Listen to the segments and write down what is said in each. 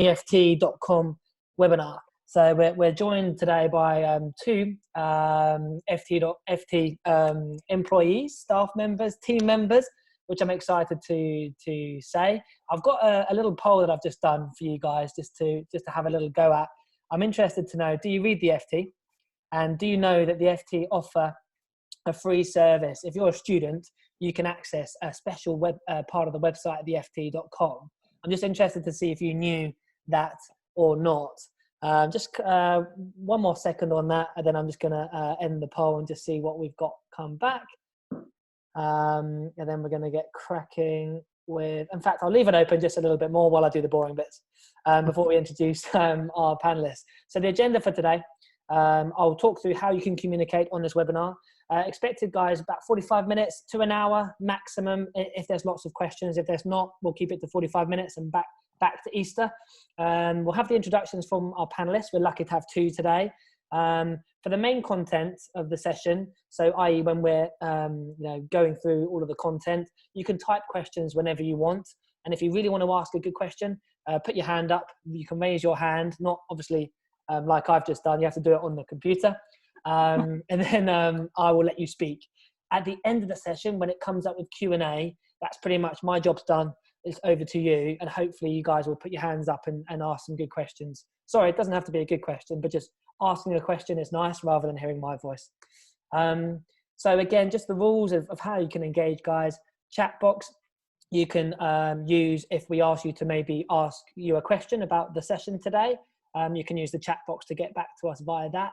EFT.com webinar. So we're joined today by two FT employees, staff members, team members, which I'm excited to say. I've got a little poll that I've just done for you guys just to have a little go at. I'm interested to know, do you read the FT? And do you know that the FT offer a free service? If you're a student, you can access a special web part of the website, theeft.com. I'm just interested to see if you knew that or not. Just one more second on that, and then I'm just going to end the poll and just see what we've got come back. And then we're going to get cracking with, in fact, I'll leave it open just a little bit more while I do the boring bits before we introduce our panelists. So the agenda for today, I'll talk through how you can communicate on this webinar. Expected, guys, about 45 minutes to an hour maximum if there's lots of questions. If there's not, we'll keep it to 45 minutes and back to Easter. We'll have the introductions from our panelists. We're lucky to have two today. For the main content of the session, so i.e. when we're going through all of the content, you can type questions whenever you want. And if you really want to ask a good question, put your hand up. You can raise your hand, not obviously like I've just done. You have to do it on the computer. And then I will let you speak. At the end of the session, when it comes up with Q&A, that's pretty much my job's done. It's over to you, and hopefully you guys will put your hands up and ask some good questions. Sorry, it doesn't have to be a good question, but just asking a question is nice rather than hearing my voice. So again, just the rules of how you can engage, guys. Chat box you can use if we ask you to maybe ask you a question about the session today. You can use the chat box to get back to us via that.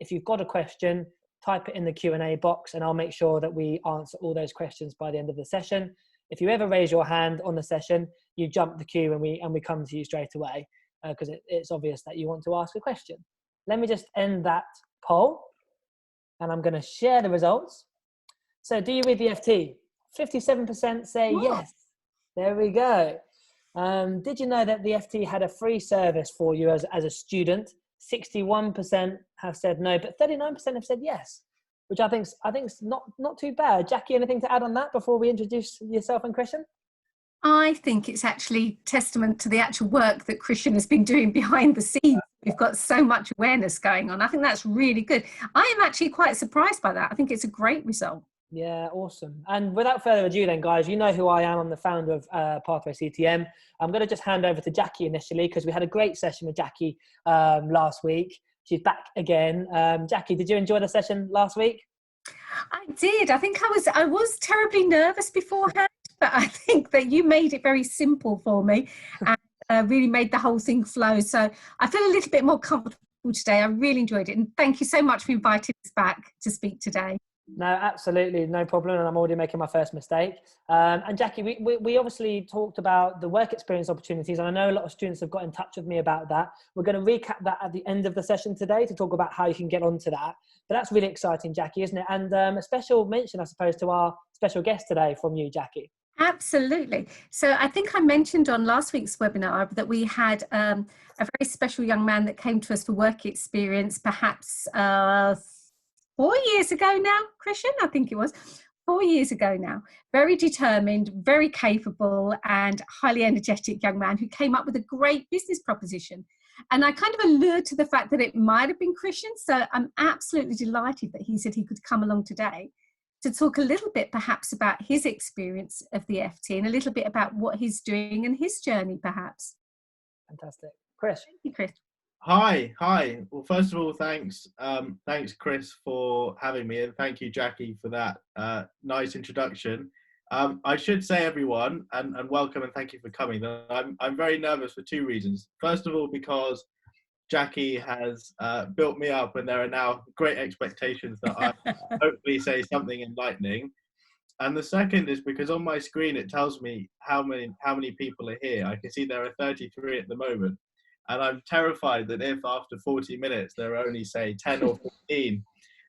If you've got a question, type it in the Q&A box, and I'll make sure that we answer all those questions by the end of the session. If you ever raise your hand on the session, you jump the queue and we come to you straight away because it's obvious that you want to ask a question. Let me just end that poll, and I'm going to share the results. So do you read the FT? 57% say yes. There we go. Did you know that the FT had a free service for you as a student? 61% have said no, but 39% have said yes, which I think's not too bad. Jackie, anything to add on that before we introduce yourself and Christian? I think it's actually testament to the actual work that Christian has been doing behind the scenes. We've got so much awareness going on. I think that's really good. I am actually quite surprised by that. I think it's a great result. Yeah, awesome. And without further ado then, guys, you know who I am. I'm the founder of Pathway CTM. I'm going to just hand over to Jackie initially because we had a great session with Jackie last week. She's back again. Jackie, did you enjoy the session last week? I did. I think I was terribly nervous beforehand, but I think that you made it very simple for me and really made the whole thing flow. So I feel a little bit more comfortable today. I really enjoyed it. And thank you so much for inviting us back to speak today. No, absolutely, no problem. And I'm already making my first mistake. And Jackie, we obviously talked about the work experience opportunities. And I know a lot of students have got in touch with me about that. We're going to recap that at the end of the session today to talk about how you can get onto that. But that's really exciting, Jackie, isn't it? And a special mention, I suppose, to our special guest today from you, Jackie. Absolutely. So I think I mentioned on last week's webinar that we had a very special young man that came to us for work experience, perhaps 4 years ago now, Christian, I think it was 4 years ago now. Very determined, very capable and highly energetic young man who came up with a great business proposition. And I kind of allured to the fact that it might have been Christian. So I'm absolutely delighted that he said he could come along today to talk a little bit perhaps about his experience of the FT and a little bit about what he's doing and his journey perhaps. Fantastic. Chris. Thank you, Chris. Hi. Well, first of all, thanks, Chris, for having me, and thank you, Jackie, for that nice introduction. I should say, everyone, and welcome and thank you for coming. I'm very nervous for two reasons. First of all, because Jackie has built me up, and there are now great expectations that I hopefully say something enlightening. And the second is because on my screen it tells me how many people are here. I can see there are 33 at the moment. And I'm terrified that if after 40 minutes there are only, say, 10 or 15,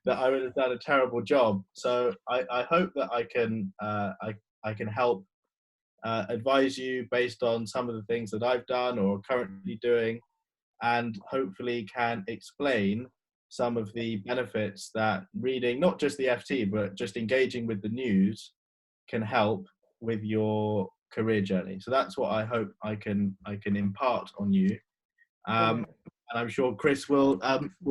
that I would have done a terrible job. So I hope that I can help advise you based on some of the things that I've done or currently doing, and hopefully can explain some of the benefits that reading, not just the FT, but just engaging with the news can help with your career journey. So that's what I hope I can impart on you. And I'm sure Chris will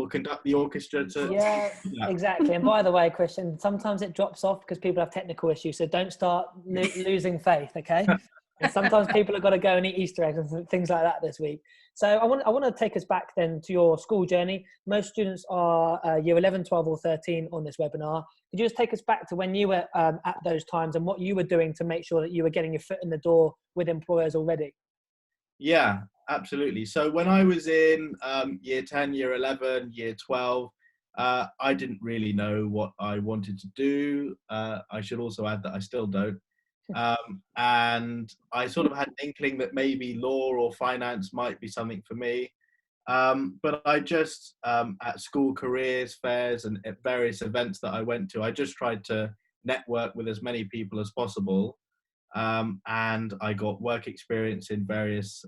conduct the orchestra to. Yeah, exactly. And by the way, Christian, sometimes it drops off because people have technical issues. So don't start losing faith, okay? And sometimes people have got to go and eat Easter eggs and things like that this week. So I want to take us back then to your school journey. Most students are year 11, 12 or 13 on this webinar. Could you just take us back to when you were at those times and what you were doing to make sure that you were getting your foot in the door with employers already? Yeah, absolutely. So when I was in year 10, year 11, year 12, I didn't really know what I wanted to do. I should also add that I still don't. And I sort of had an inkling that maybe law or finance might be something for me. But I just, at school careers fairs and at various events that I went to, I just tried to network with as many people as possible. And I got work experience in various,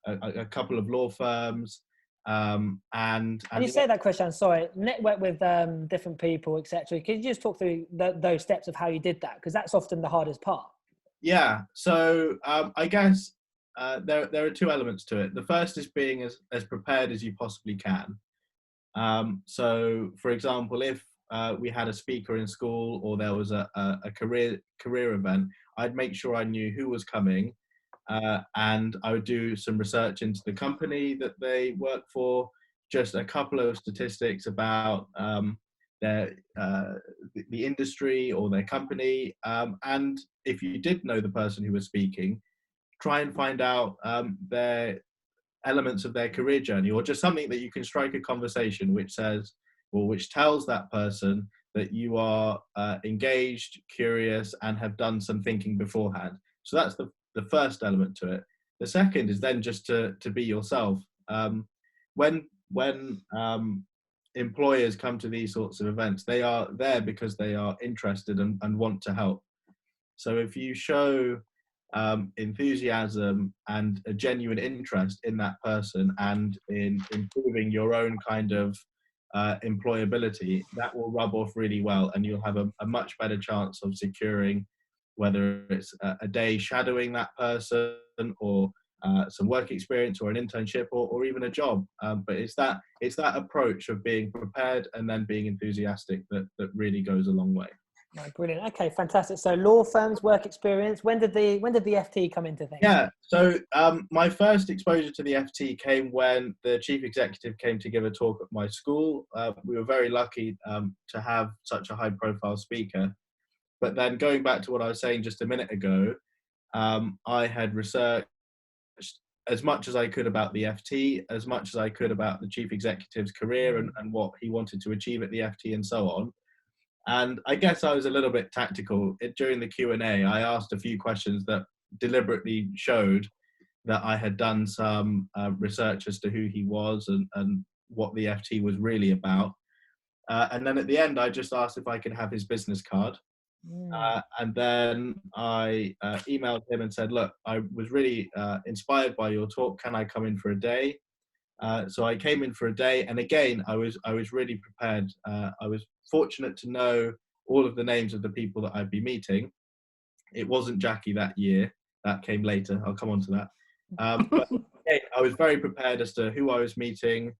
a couple of law firms. And you say that, Christian, sorry, network with different people, etc. Could you just talk through those steps of how you did that? Because that's often the hardest part. Yeah. So I guess there are two elements to it. The first is being as prepared as you possibly can. So, for example, if we had a speaker in school or there was a career event, I'd make sure I knew who was coming. And I would do some research into the company that they work for, just a couple of statistics about the industry or their company. And if you did know the person who was speaking, try and find out their elements of their career journey, or just something that you can strike a conversation which says, or which tells that person that you are engaged, curious, and have done some thinking beforehand. So that's the first element to it. The second is then just to be yourself. When employers come to these sorts of events, they are there because they are interested and want to help. So if you show enthusiasm and a genuine interest in that person and in improving your own kind of employability, that will rub off really well, and you'll have a much better chance of securing, whether it's a day shadowing that person or some work experience or an internship or even a job. But it's that approach of being prepared and then being enthusiastic that really goes a long way. Oh, brilliant. Okay, fantastic. So law firms, work experience. When did the FT come into things? Yeah, so my first exposure to the FT came when the chief executive came to give a talk at my school. We were very lucky to have such a high-profile speaker. But then going back to what I was saying just a minute ago, I had researched as much as I could about the FT, as much as I could about the chief executive's career and what he wanted to achieve at the FT and so on. And I guess I was a little bit tactical. During the Q&A, I asked a few questions that deliberately showed that I had done some research as to who he was and what the FT was really about. And then at the end, I just asked if I could have his business card. And then I emailed him and said, look, I was really inspired by your talk. Can I come in for a day? So I came in for a day, and again, I was really prepared. I was fortunate to know all of the names of the people that I'd be meeting. It wasn't Jackie that year. That came later. I'll come on to that. But again, I was very prepared as to who I was meeting.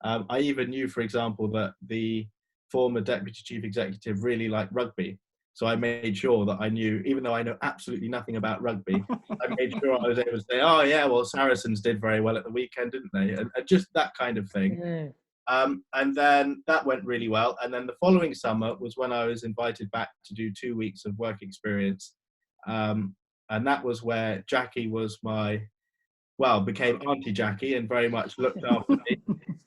I even knew, for example, that the former deputy chief executive really liked rugby. So I made sure that I knew, even though I know absolutely nothing about rugby, I made sure I was able to say, oh yeah, well, Saracens did very well at the weekend, didn't they? And just that kind of thing. And then that went really well. And then the following summer was when I was invited back to do 2 weeks of work experience. And that was where Jackie was became Auntie Jackie and very much looked after me.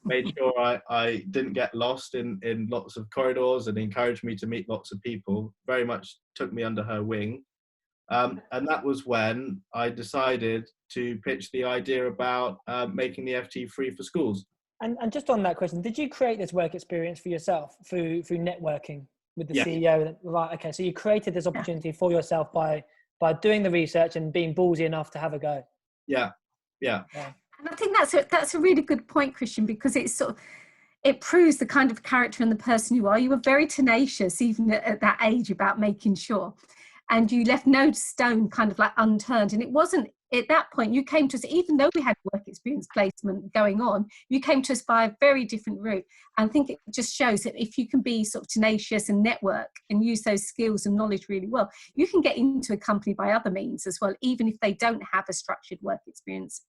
Made sure I didn't get lost in lots of corridors and encouraged me to meet lots of people, very much took me under her wing. And that was when I decided to pitch the idea about making the FT free for schools. And just on that question, did you create this work experience for yourself through networking with the CEO? Right, okay, so you created this opportunity for yourself by doing the research and being ballsy enough to have a go. Yeah. And I think that's a really good point, Christian, because it proves the kind of character and the person you are. You were very tenacious, even at that age, about making sure. and you left no stone kind of like unturned. And it wasn't at that point, you came to us, even though we had work experience placement going on, you came to us by a very different route. And I think it just shows that if you can be sort of tenacious and network and use those skills and knowledge really well, you can get into a company by other means as well, even if they don't have a structured work experience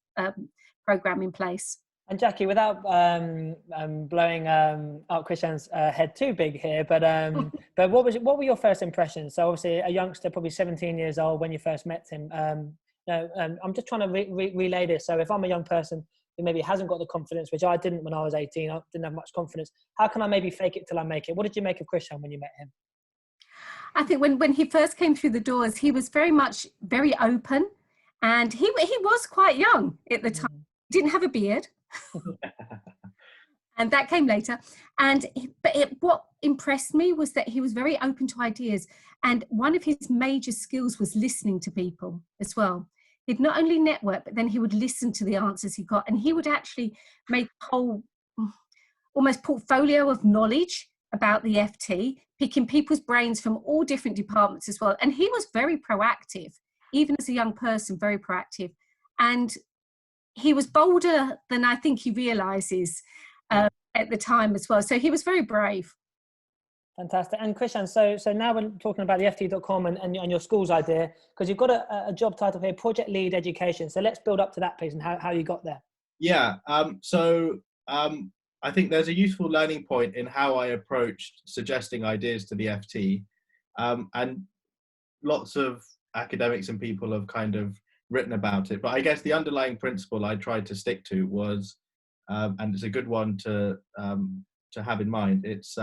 program in place. And Jackie, without blowing up Christian's head too big here, but what were your first impressions? So obviously a youngster, probably 17 years old when you first met him. I'm just trying to relay this. So if I'm a young person who maybe hasn't got the confidence, which I didn't when I was 18, I didn't have much confidence. How can I maybe fake it till I make it? What did you make of Christian when you met him? I think when he first came through the doors, he was very open, and he was quite young at the time. He didn't have a beard. And that came later. What impressed me was that he was very open to ideas. And one of his major skills was listening to people as well. He'd not only network, but then he would listen to the answers he got. And he would actually make a whole almost portfolio of knowledge about the FT, picking people's brains from all different departments as well. And he was very proactive, even as a young person, very proactive. And he was bolder than I think he realizes at the time as well. So he was very brave. Fantastic. And Christian, so now we're talking about the FT.com and your school's idea, because you've got a job title here, Project Lead Education. So let's build up to that, please, and how you got there. Yeah. I think there's a useful learning point in how I approached suggesting ideas to the FT. And lots of academics and people have kind of written about it, but I guess the underlying principle I tried to stick to was, and it's a good one to have in mind, it's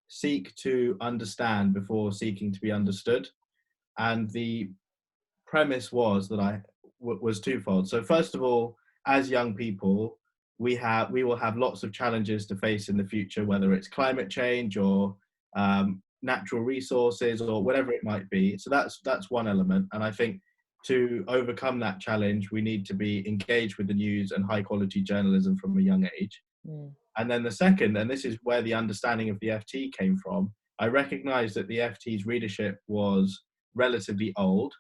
seek to understand before seeking to be understood. And the premise was that was twofold. So first of all, as young people, we will have lots of challenges to face in the future, whether it's climate change or natural resources or whatever it might be. So that's one element. And I think to overcome that challenge, we need to be engaged with the news and high quality journalism from a young age. And then the second, and this is where the understanding of the FT came from, I recognized that the FT's readership was relatively old,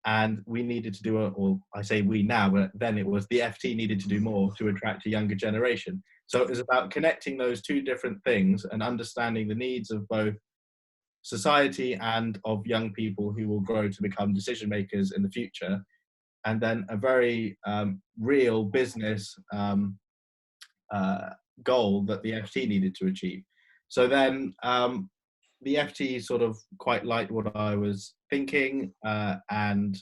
and we needed to do or I say we now, but then it was the FT needed to do more to attract a younger generation. So it was about connecting those two different things and understanding the needs of both society and of young people who will grow to become decision makers in the future, and then a very real business goal that the FT needed to achieve. So then the FT sort of quite liked what I was thinking, and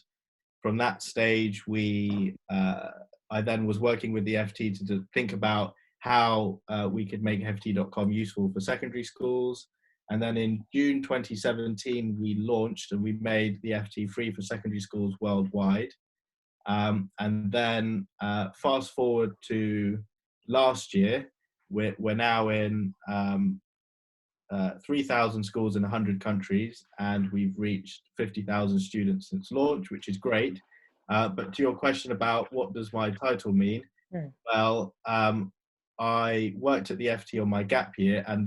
from that stage I then was working with the FT to think about how we could make FT.com useful for secondary schools. And then in June 2017, we launched and we made the FT free for secondary schools worldwide. And then fast forward to last year, we're now in 3,000 schools in 100 countries, and we've reached 50,000 students since launch, which is great. But to your question about what does my title mean? Well, I worked at the FT on my gap year, and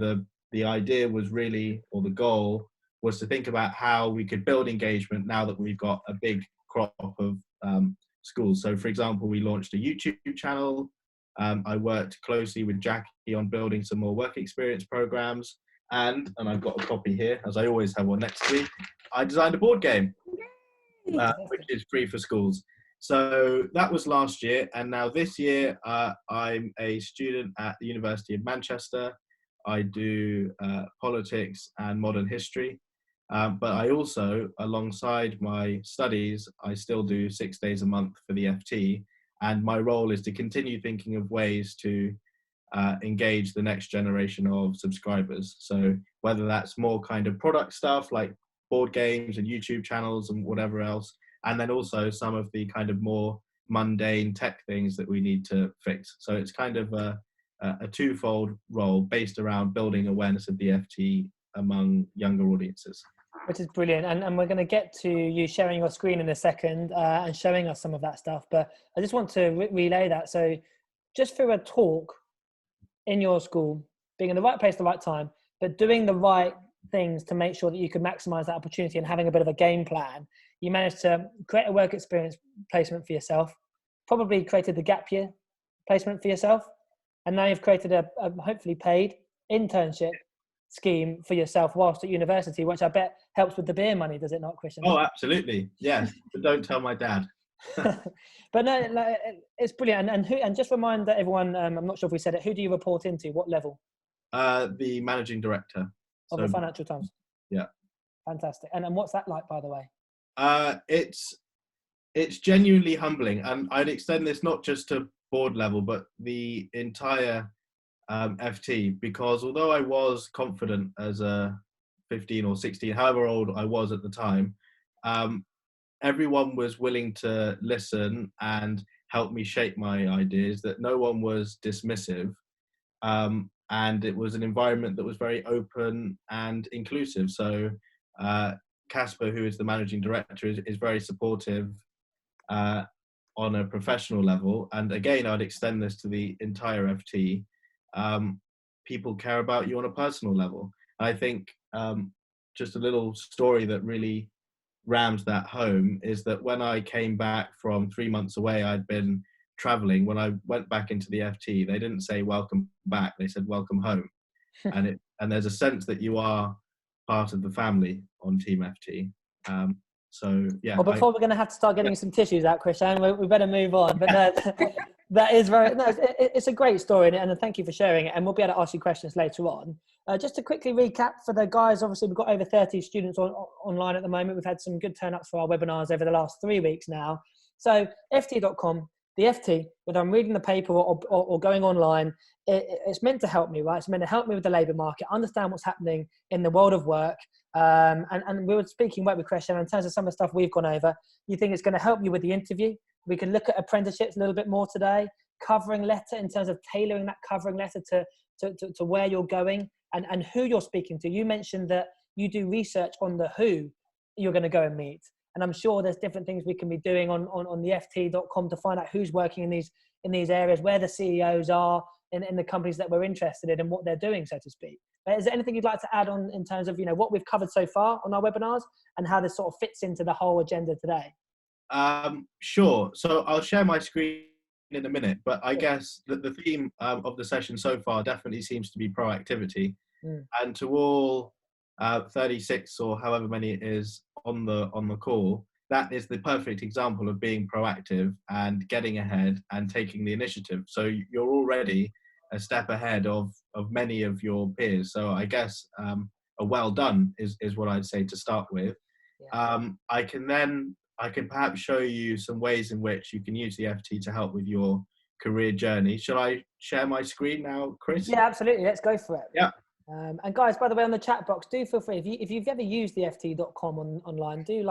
the idea was really, or the goal was to think about how we could build engagement now that we've got a big crop of schools. So for example, we launched a YouTube channel. I worked closely with Jackie on building some more work experience programs. And I've got a copy here, as I always have one next to me. I designed a board game, which is free for schools. So that was last year. And now this year, I'm a student at the University of Manchester. I do politics and modern history. But I also, alongside my studies, I still do 6 days a month for the FT. And my role is to continue thinking of ways to engage the next generation of subscribers. So whether that's more kind of product stuff like board games and YouTube channels and whatever else, and then also some of the kind of more mundane tech things that we need to fix. So it's kind of a twofold role based around building awareness of the FT among younger audiences. Which is brilliant. And we're going to get to you sharing your screen in a second and showing us some of that stuff. But I just want to relay that. So just through a talk in your school, being in the right place at the right time, but doing the right things to make sure that you could maximize that opportunity and having a bit of a game plan, you managed to create a work experience placement for yourself, probably created the gap year placement for yourself, and now you've created a hopefully paid internship scheme for yourself whilst at university, which I bet helps with the beer money, does it not, Christian? Oh, absolutely. Yes, but don't tell my dad. But no, like, it's brilliant. And just remind everyone, I'm not sure if we said it, who do you report into? What level? The managing director Of the Financial Times. Yeah. Fantastic. And what's that like, by the way? It's genuinely humbling, and I'd extend this not just to board level, but the entire FT, because although I was confident as a 15 or 16, however old I was at the time, everyone was willing to listen and help me shape my ideas, that no one was dismissive. And it was an environment that was very open and inclusive. So Casper, who is the managing director, is very supportive on a professional level. And again, I'd extend this to the entire FT. People care about you on a personal level. I think just a little story that really rams that home is that when I came back from 3 months away, I'd been traveling. When I went back into the FT, they didn't say welcome back, they said welcome home. And there's a sense that you are part of the family on Team FT. So yeah. Well, before we're going to have to start getting some tissues out, Christian, we better move on. But no, that is it's a great story, and thank you for sharing it. And we'll be able to ask you questions later on. Just to quickly recap for the guys, obviously we've got over 30 students online at the moment. We've had some good turn-ups for our webinars over the last 3 weeks now. So ft.com, the FT, whether I'm reading the paper or going online, it's meant to help me, right? It's meant to help me with the labour market, understand what's happening in the world of work. And we were speaking with Christian in terms of some of the stuff we've gone over. You think it's going to help you with the interview? We can look at apprenticeships a little bit more today, covering letter in terms of tailoring that covering letter to where you're going and who you're speaking to. You mentioned that you do research on the who you're going to go and meet. And I'm sure there's different things we can be doing on the ft.com to find out who's working in these areas, where the CEOs are in the companies that we're interested in and what they're doing, so to speak. Is there anything you'd like to add on in terms of, what we've covered so far on our webinars and how this sort of fits into the whole agenda today? Sure. So I'll share my screen in a minute, but I guess that the theme of the session so far definitely seems to be proactivity. And to all 36 or however many it is on the call, that is the perfect example of being proactive and getting ahead and taking the initiative. So you're already a step ahead of many of your peers. So I guess a well done is what I'd say to start with. Yeah. I can perhaps show you some ways in which you can use the FT to help with your career journey. Shall I share my screen now, Chris? Yeah, absolutely. Let's go for it. Yeah. And guys, by the way, on the chat box, do feel free, if you've ever used the ft.com online, do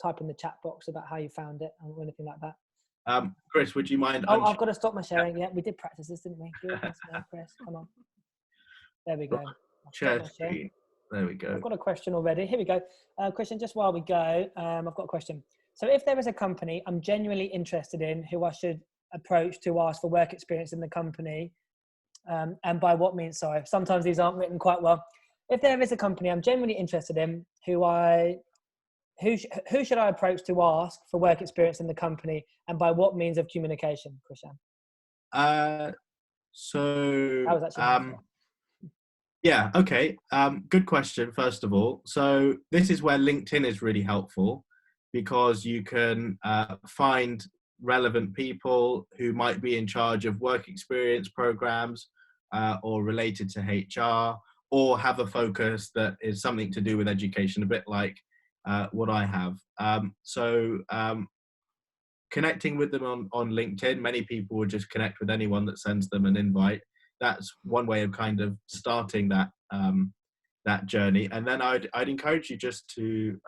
type in the chat box about how you found it or anything like that. Chris, would you mind? Oh, I've got to stop my sharing. Yeah, we did practice this, didn't we? Do it now, Chris. Come on. There we go. Share screen. There we go. I've got a question already. Here we go. Christian, just while we go, I've got a question. So if there is a company I'm genuinely interested in who I should approach to ask for work experience in the company, and by what means, sorry, sometimes these aren't written quite well. If there is a company I'm genuinely interested in who should I approach to ask for work experience in the company, and by what means of communication, Christian? Yeah, okay. Good question, first of all. So this is where LinkedIn is really helpful, because you can find relevant people who might be in charge of work experience programs or related to HR, or have a focus that is something to do with education, a bit like what I have. So connecting with them on LinkedIn, many people would just connect with anyone that sends them an invite. That's one way of kind of starting that that journey. And then I'd encourage you just to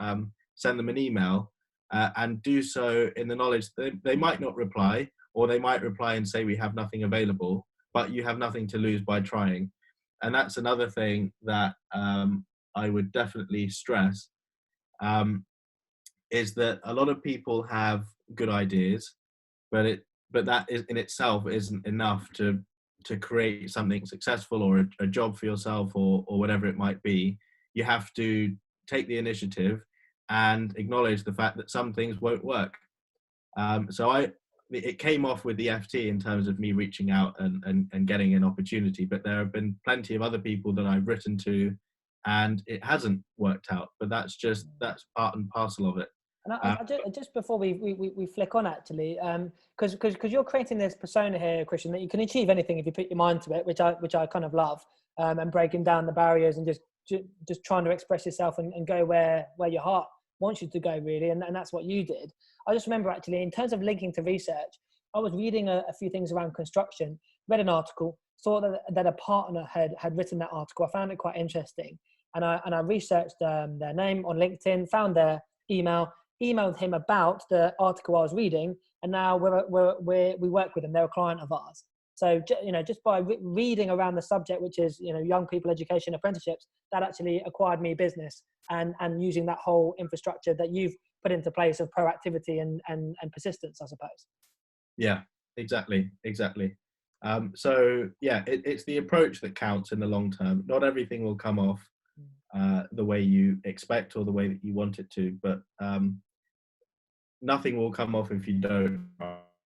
send them an email and do so in the knowledge that they might not reply, or they might reply and say we have nothing available, but you have nothing to lose by trying. And that's another thing that I would definitely stress, is that a lot of people have good ideas, but that is in itself isn't enough to create something successful or a job for yourself or whatever it might be. you have to take the initiative and acknowledge the fact that some things won't work. It came off with the FT in terms of me reaching out and getting an opportunity, but there have been plenty of other people that I've written to and it hasn't worked out, but that's part and parcel of it. And just before we flick on, actually, because you're creating this persona here, Christian, that you can achieve anything if you put your mind to it, which I kind of love, and breaking down the barriers and just trying to express yourself and go where your heart wants you to go, really, and that's what you did. I just remember, actually, in terms of linking to research, I was reading a few things around construction, read an article, saw that a partner had written that article. I found it quite interesting, and I researched their name on LinkedIn, found their emailed him about the article I was reading, and now we work with them. They're a client of ours. So, just by reading around the subject, which is, young people education, apprenticeships, that actually acquired me business, and using that whole infrastructure that you've put into place of proactivity and persistence, I suppose. Yeah, exactly. It's the approach that counts in the long term. Not everything will come off the way you expect or the way that you want it to, but nothing will come off if you don't.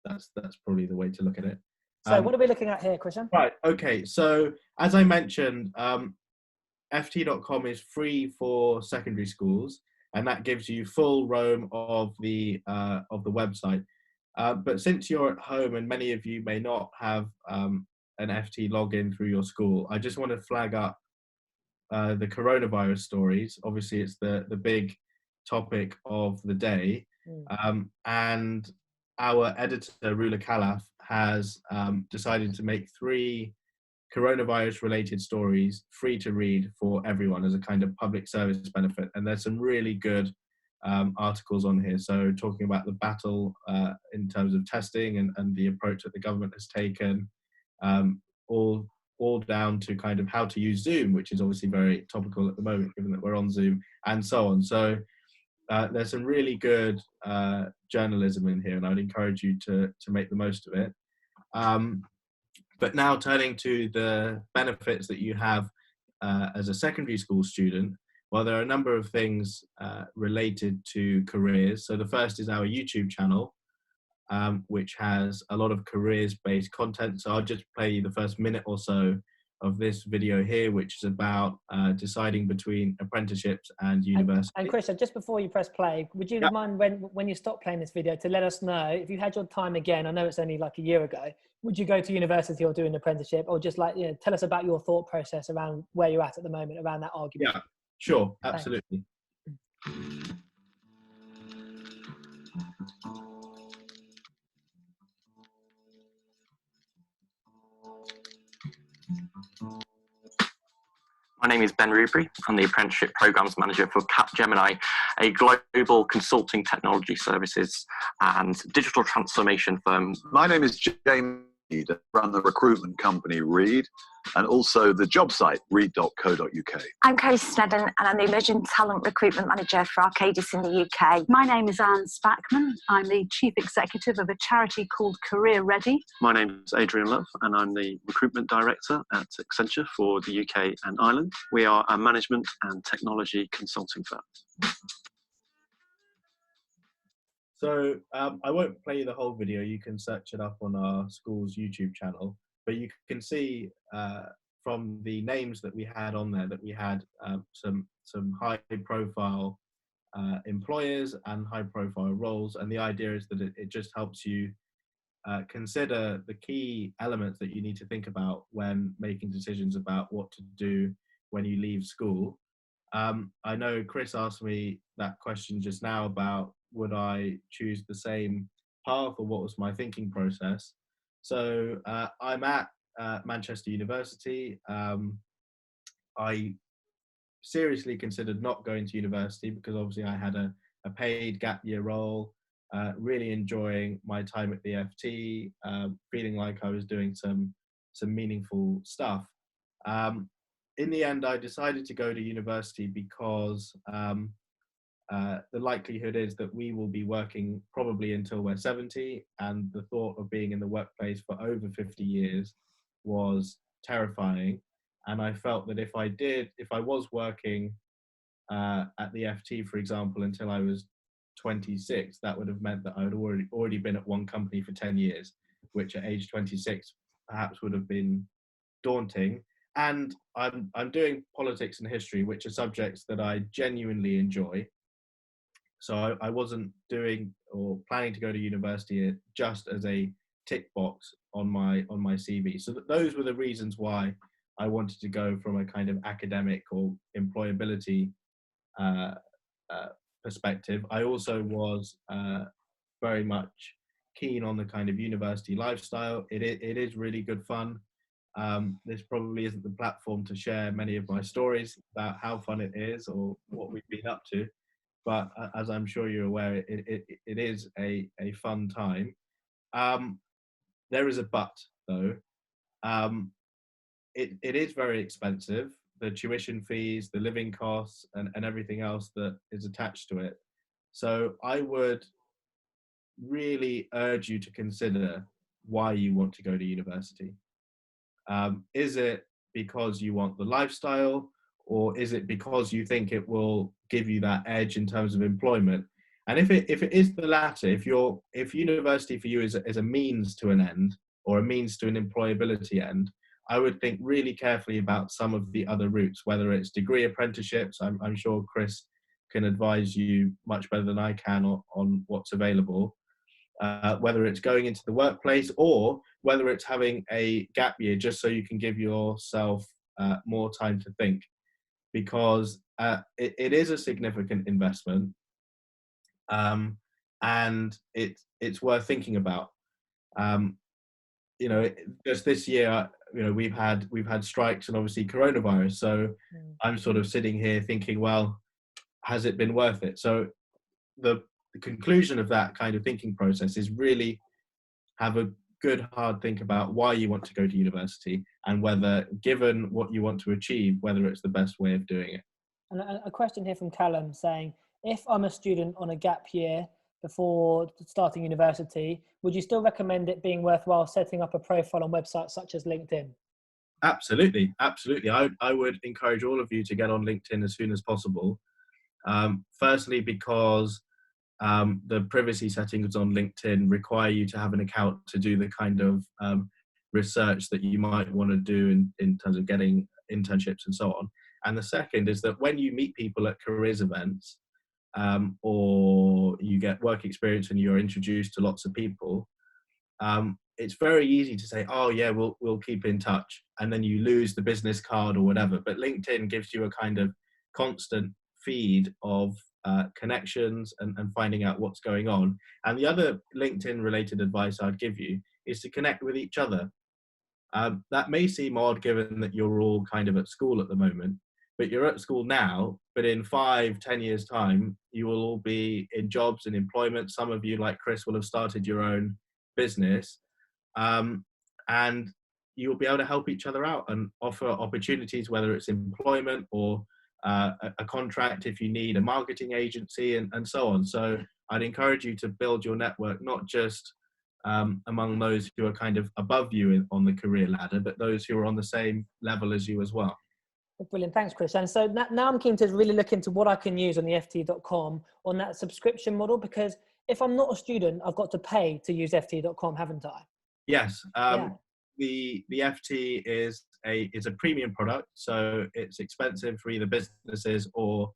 That's probably the way to look at it. So what are we looking at here, Christian? Right. Okay. So as I mentioned, ft.com is free for secondary schools, and that gives you full roam of the website. But since you're at home and many of you may not have an FT login through your school, I just want to flag up the coronavirus stories. Obviously, it's the big topic of the day. And our editor, Rula Khalaf, has decided to make 3 coronavirus-related stories free to read for everyone as a kind of public service benefit. And there's some really good articles on here. So talking about the battle in terms of testing and the approach that the government has taken, all down to kind of how to use Zoom, which is obviously very topical at the moment, given that we're on Zoom, and so on. So there's some really good journalism in here, and I'd encourage you to make the most of it. But now turning to the benefits that you have as a secondary school student, well, there are a number of things related to careers. So the first is our YouTube channel, which has a lot of careers-based content. So I'll just play you the first minute or so of this video here, which is about deciding between apprenticeships and university. And Christian, just before you press play, would you mind when you stop playing this video to let us know if you had your time again? I know it's only like a year ago. Would you go to university or do an apprenticeship, or just tell us about your thought process around where you're at the moment around that argument? Yeah, sure, absolutely. My name is Ben Rubery. I'm the Apprenticeship Programs Manager for Capgemini, a global consulting technology services and digital transformation firm. My name is James Reed. I run the recruitment company Reed, and also the job site reed.co.uk. I'm Kerry Snedden, and I'm the Emerging Talent Recruitment Manager for Arcadis in the UK. My name is Anne Spackman. I'm the Chief Executive of a charity called Career Ready. My name is Adrian Love, and I'm the Recruitment Director at Accenture for the UK and Ireland. We are a management and technology consulting firm. So I won't play you the whole video. You can search it up on our school's YouTube channel. But you can see from the names that we had on there that we had some high-profile employers and high-profile roles. And the idea is that it just helps you consider the key elements that you need to think about when making decisions about what to do when you leave school. I know Chris asked me that question just now about would I choose the same path, or what was my thinking process. So I'm at Manchester University. I seriously considered not going to university because obviously I had a paid gap year role, really enjoying my time at the FT, feeling like I was doing some meaningful stuff. In the end, I decided to go to university because the likelihood is that we will be working probably until we're 70, and the thought of being in the workplace for over 50 years was terrifying. And I felt that if I was working at the FT, for example, until I was 26, that would have meant that I had already been at one company for 10 years, which at age 26 perhaps would have been daunting. And I'm doing politics and history, which are subjects that I genuinely enjoy. So I wasn't doing or planning to go to university just as a tick box on my CV. So those were the reasons why I wanted to go from a kind of academic or employability perspective. I also was very much keen on the kind of university lifestyle. It is really good fun. This probably isn't the platform to share many of my stories about how fun it is or what we've been up to, but as I'm sure you're aware, it is a fun time. There is a but, though. It is very expensive. The tuition fees, the living costs, and everything else that is attached to it. So I would really urge you to consider why you want to go to university. Is it because you want the lifestyle, or is it because you think it will give you that edge in terms of employment? And if it is the latter, if university for you is a means to an end or a means to an employability end, I would think really carefully about some of the other routes, whether it's degree apprenticeships. I'm sure Chris can advise you much better than I can on what's available. Whether it's going into the workplace or whether it's having a gap year just so you can give yourself more time to think, because it is a significant investment, and it's worth thinking about. Just this year, we've had strikes and obviously coronavirus. So I'm sort of sitting here thinking, well, has it been worth it? So the conclusion of that kind of thinking process is really have a good hard think about why you want to go to university and whether, given what you want to achieve, whether it's the best way of doing it. And a question here from Callum saying, if I'm a student on a gap year before starting university, would you still recommend it being worthwhile setting up a profile on websites such as LinkedIn? Absolutely. I would encourage all of you to get on LinkedIn as soon as possible. Firstly, because the privacy settings on LinkedIn require you to have an account to do the kind of research that you might want to do in terms of getting internships and so on. And the second is that when you meet people at careers events, or you get work experience and you're introduced to lots of people, it's very easy to say, oh yeah, we'll keep in touch, and then you lose the business card or whatever. But LinkedIn gives you a kind of constant feed of connections and finding out what's going on. And the other LinkedIn related advice I'd give you is to connect with each other. That may seem odd given that you're all kind of at school at the moment, but you're at school now, but in 5-10 years time, you will all be in jobs and employment. Some of you, like Chris, will have started your own business, and you'll be able to help each other out and offer opportunities, whether it's employment or a contract if you need a marketing agency and so on. So I'd encourage you to build your network, not just among those who are kind of above you on the career ladder, but those who are on the same level as you as well. Brilliant. Thanks, Chris. And so now I'm keen to really look into what I can use on the FT.com on that subscription model, because if I'm not a student, I've got to pay to use FT.com, haven't I? Yes. The FT is a premium product, so it's expensive for either businesses or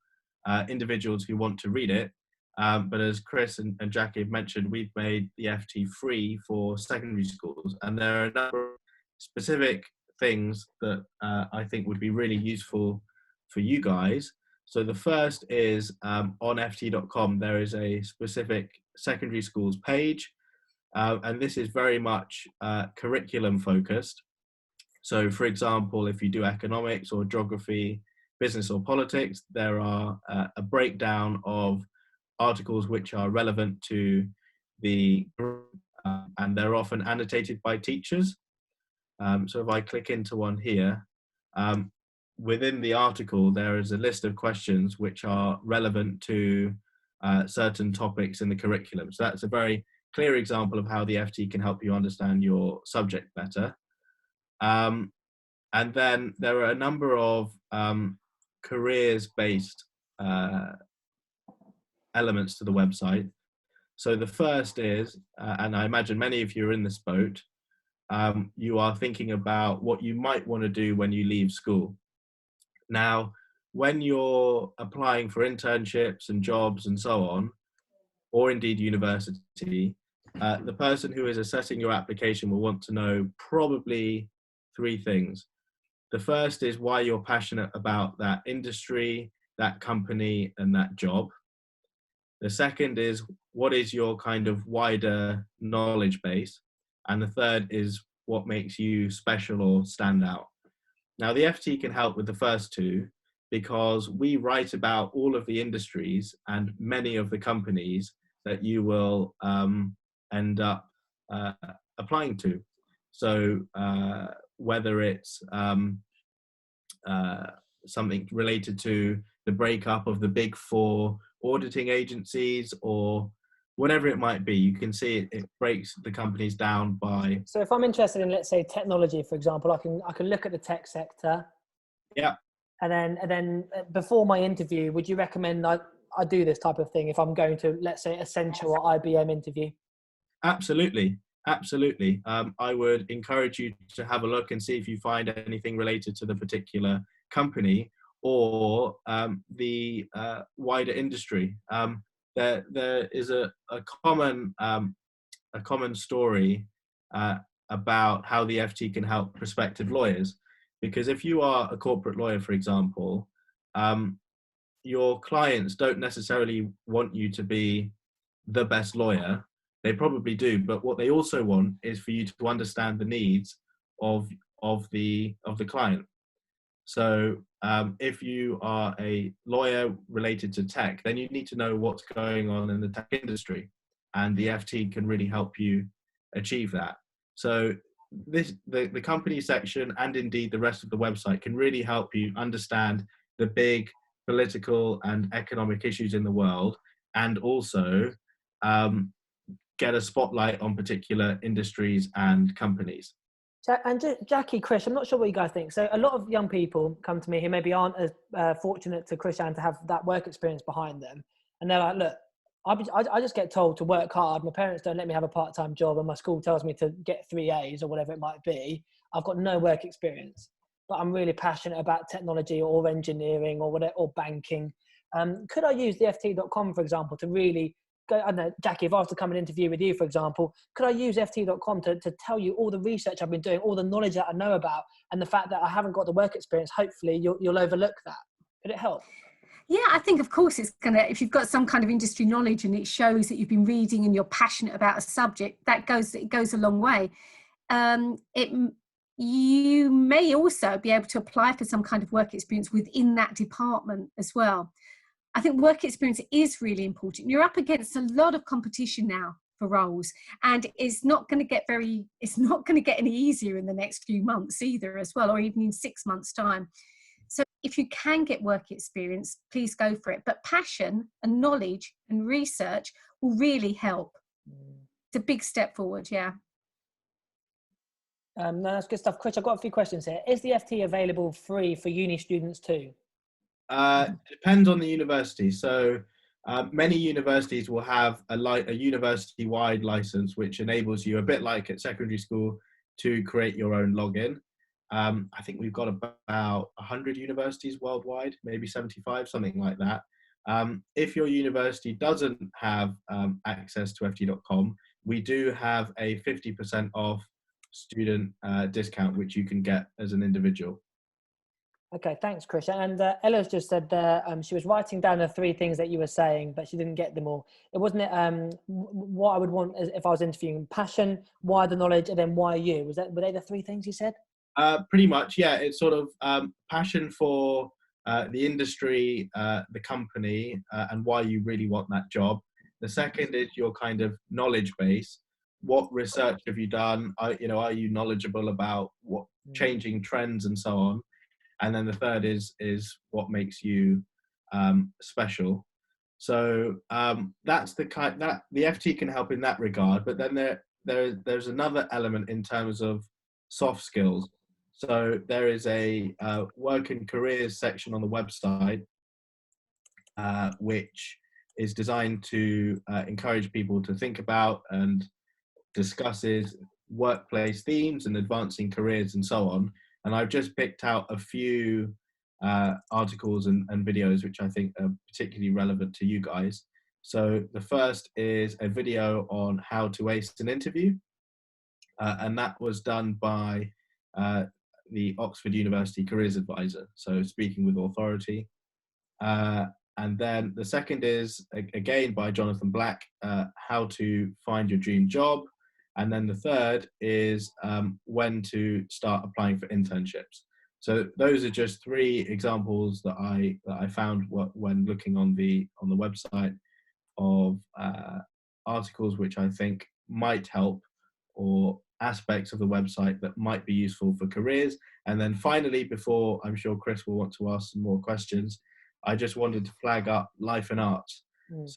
individuals who want to read it. But as Chris and Jackie have mentioned, we've made the FT free for secondary schools, and there are a number of specific things that I think would be really useful for you guys. So the first is on ft.com, there is a specific secondary schools page, and this is very much curriculum focused. So for example, if you do economics or geography, business or politics, there are a breakdown of articles which are relevant to the group, and they're often annotated by teachers. So if I click into one here, within the article, there is a list of questions which are relevant to certain topics in the curriculum. So that's a very clear example of how the FT can help you understand your subject better. And then there are a number of careers-based elements to the website. So the first is, and I imagine many of you are in this boat, you are thinking about what you might want to do when you leave school. Now, when you're applying for internships and jobs and so on, or indeed university, the person who is assessing your application will want to know probably 3 things. The first is why you're passionate about that industry, that company, and that job. The second is what is your kind of wider knowledge base. And the third is what makes you special or stand out. Now, the FT can help with the first 2 because we write about all of the industries and many of the companies that you will end up applying to. So whether it's something related to the breakup of the big 4 auditing agencies or whatever it might be, you can see it breaks the companies down by. So if I'm interested in, let's say, technology, for example, I can look at the tech sector. Yeah. And then before my interview, would you recommend I do this type of thing if I'm going to, let's say, Accenture or IBM interview? Absolutely. I would encourage you to have a look and see if you find anything related to the particular company or the wider industry. There is a common story about how the FT can help prospective lawyers, because if you are a corporate lawyer, for example, your clients don't necessarily want you to be the best lawyer. They probably do, but what they also want is for you to understand the needs of the client. So if you are a lawyer related to tech, then you need to know what's going on in the tech industry, and the FT can really help you achieve that. So the company section and indeed the rest of the website can really help you understand the big political and economic issues in the world, and also get a spotlight on particular industries and companies. And Jackie, Chris, I'm not sure what you guys think. So a lot of young people come to me who maybe aren't as fortunate to Chris and to have that work experience behind them. And they're like, look, I just get told to work hard. My parents don't let me have a part-time job, and my school tells me to get 3 A's or whatever it might be. I've got no work experience, but I'm really passionate about technology or engineering or whatever, or banking. Could I use the FT.com, for example, to really go? I don't know, Jackie, if I was to come and interview with you, for example, could I use FT.com to tell you all the research I've been doing, all the knowledge that I know about, and the fact that I haven't got the work experience? Hopefully you'll overlook that. Could it help? Yeah, I think, of course, it's going to, if you've got some kind of industry knowledge and it shows that you've been reading and you're passionate about a subject, it goes a long way. You may also be able to apply for some kind of work experience within that department as well. I think work experience is really important. You're up against a lot of competition now for roles, and it's not going to get any easier in the next few months either as well, or even in 6 months' time. So if you can get work experience, please go for it. But passion and knowledge and research will really help. It's a big step forward, yeah. No, that's good stuff. Chris, I've got a few questions here. Is the FT available free for uni students too? Depends on the university. So many universities will have a university-wide license, which enables you, a bit like at secondary school, to create your own login. I think we've got about 100 universities worldwide, maybe 75, something like that. If your university doesn't have access to FT.com, we do have a 50% off student discount, which you can get as an individual. Okay, thanks, Chris. And Ella's just said there, she was writing down the 3 things that you were saying, but she didn't get them all. It wasn't it what I would want if I was interviewing: passion, why the knowledge, and then why you. Were they the 3 things you said? Pretty much, yeah. It's sort of passion for the industry, the company, and why you really want that job. The second is your kind of knowledge base. What research have you done? Are you knowledgeable about what changing trends and so on? And then the third is what makes you special. So that's the kind that the FT can help in that regard. But then there's another element in terms of soft skills. So there is a work and careers section on the website, which is designed to encourage people to think about and discusses workplace themes and advancing careers and so on. And I've just picked out a few articles and videos which I think are particularly relevant to you guys. So the first is a video on how to ace an interview, and that was done by the Oxford University Careers Advisor, so speaking with authority. And then the second is, again, by Jonathan Black, how to find your dream job. And then the third is when to start applying for internships. So those are just three examples that I found when looking on the website of articles which I think might help, or aspects of the website that might be useful for careers. And then finally, before I'm sure Chris will want to ask some more questions, I just wanted to flag up Life and Arts.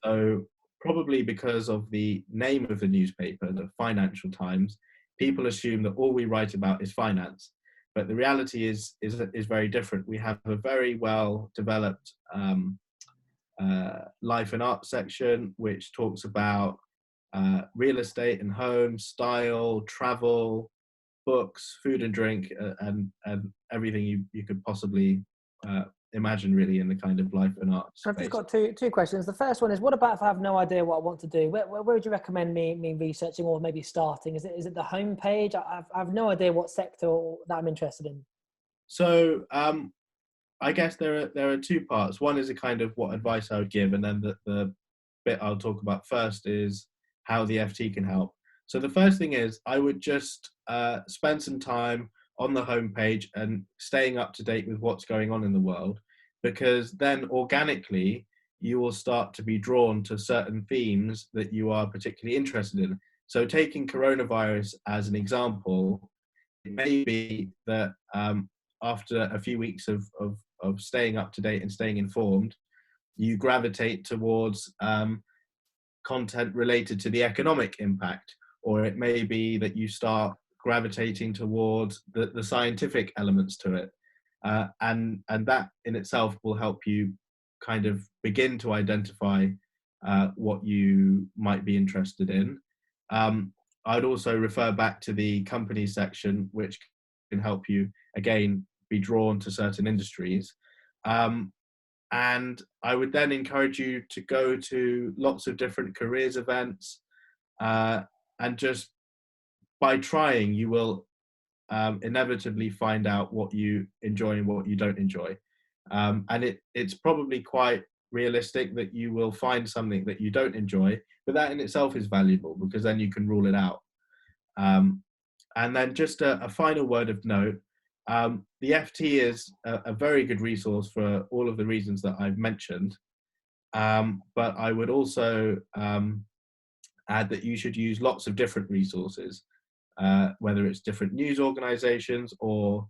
So probably because of the name of the newspaper, the Financial Times, people assume that all we write about is finance. But the reality is very different. We have a very well developed Life and Art section, which talks about real estate and home, style, travel, books, food and drink, and everything you could possibly imagine, really, in the kind of life and art space. I've just got two questions. The first one is, what about if I have no idea what I want to do? Where would you recommend me researching, or maybe starting? Is it the homepage? I have no idea what sector that I'm interested in. So I guess there are two parts. One is a kind of what advice I would give, and then the bit I'll talk about first is how the FT can help. So the first thing is, I would just spend some time on the homepage and staying up to date with what's going on in the world, because then organically you will start to be drawn to certain themes that you are particularly interested in. So taking coronavirus as an example, it may be that after a few weeks of staying up to date and staying informed, you gravitate towards content related to the economic impact, or it may be that you start gravitating towards the scientific elements to it, and that in itself will help you kind of begin to identify what you might be interested in. I'd also refer back to the company section, which can help you again be drawn to certain industries, and I would then encourage you to go to lots of different careers events, and just by trying, you will inevitably find out what you enjoy and what you don't enjoy. And it's probably quite realistic that you will find something that you don't enjoy, but that in itself is valuable, because then you can rule it out. And then just a final word of note, the FT is a very good resource for all of the reasons that I've mentioned. But I would also add that you should use lots of different resources, whether it's different news organizations or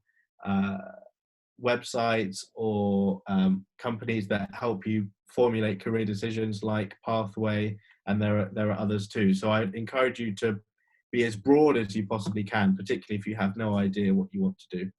websites or companies that help you formulate career decisions like Pathway, and there are others too. So I encourage you to be as broad as you possibly can, particularly if you have no idea what you want to do.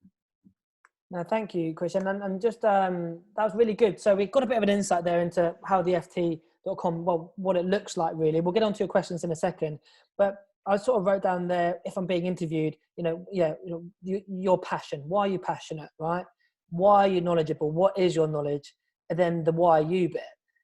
No, thank you, Christian. And just, that was really good. So we've got a bit of an insight there into how the FT.com, well, what it looks like, really. We'll get on to your questions in a second. But I sort of wrote down there, if I'm being interviewed, your passion. Why are you passionate, right? Why are you knowledgeable? What is your knowledge? And then the why you bit.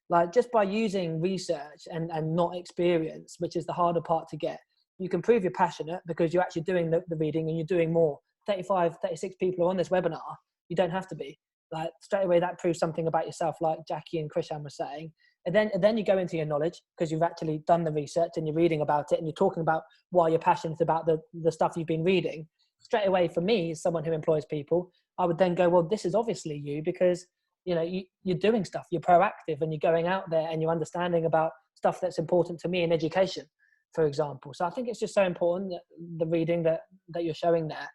Like, just by using research and not experience, which is the harder part to get, you can prove you're passionate because you're actually doing the reading and you're doing more. 35, 36 people are on this webinar. You don't have to be. Like, straight away, that proves something about yourself, like Jackie and Christian were saying. And then you go into your knowledge because you've actually done the research and you're reading about it and you're talking about why you're passionate about the stuff you've been reading. Straight away, for me, as someone who employs people, I would then go, well, this is obviously you, because you're doing stuff, you're proactive, and you're going out there and you're understanding about stuff that's important to me in education, for example. So I think it's just so important, that the reading that you're showing there.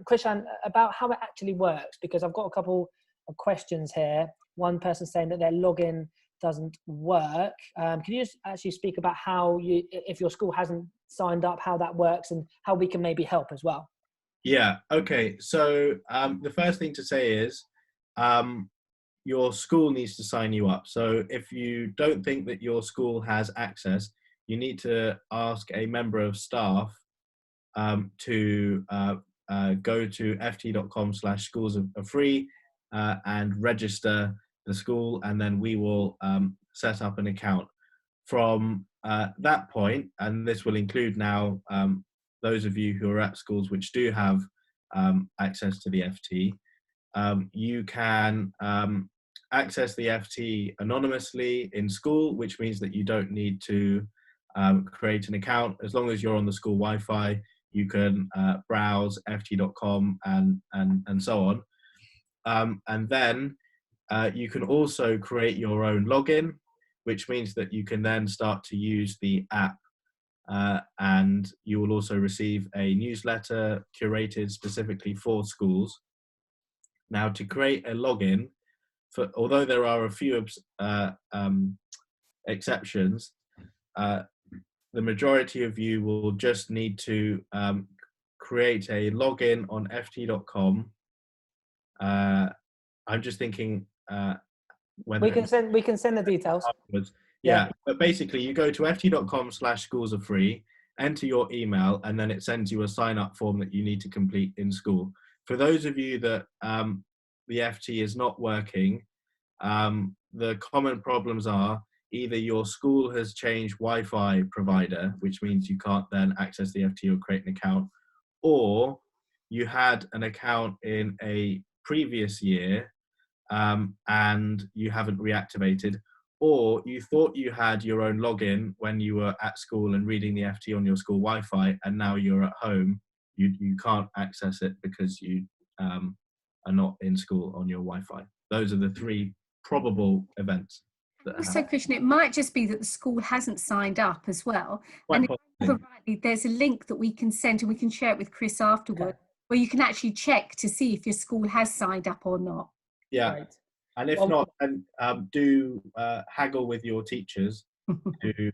Christian, about how it actually works, because I've got a couple of questions here. One person saying that their login doesn't work. Can you just actually speak about how if your school hasn't signed up, how that works and how we can maybe help as well? Yeah, okay. So the first thing to say is your school needs to sign you up. So if you don't think that your school has access, you need to ask a member of staff to go to ft.com/schools are free and register the school, and then we will set up an account. From that point, and this will include now those of you who are at schools which do have access to the FT, you can access the FT anonymously in school, which means that you don't need to create an account. As long as you're on the school Wi-Fi, you can browse ft.com and so on. And then you can also create your own login, which means that you can then start to use the app, and you will also receive a newsletter curated specifically for schools. Now, to create a login, although there are a few exceptions, the majority of you will just need to create a login on ft.com. I'm just thinking when we can send the details afterwards. Yeah, but basically you go to ft.com/schools are free, enter your email, and then it sends you a sign up form that you need to complete in school. For those of you that the FT is not working, the common problems are either your school has changed Wi-Fi provider, which means you can't then access the FT or create an account, or you had an account in a previous year and you haven't reactivated, or you thought you had your own login when you were at school and reading the FT on your school Wi-Fi, and now you're at home, you can't access it because you are not in school on your Wi-Fi. Those are the three probable events. So, Christian, it might just be that the school hasn't signed up as well. And if I remember rightly, there's a link that we can send and we can share it with Chris afterward, where you can actually check to see if your school has signed up or not. Yeah. Right. And if not, then do haggle with your teachers to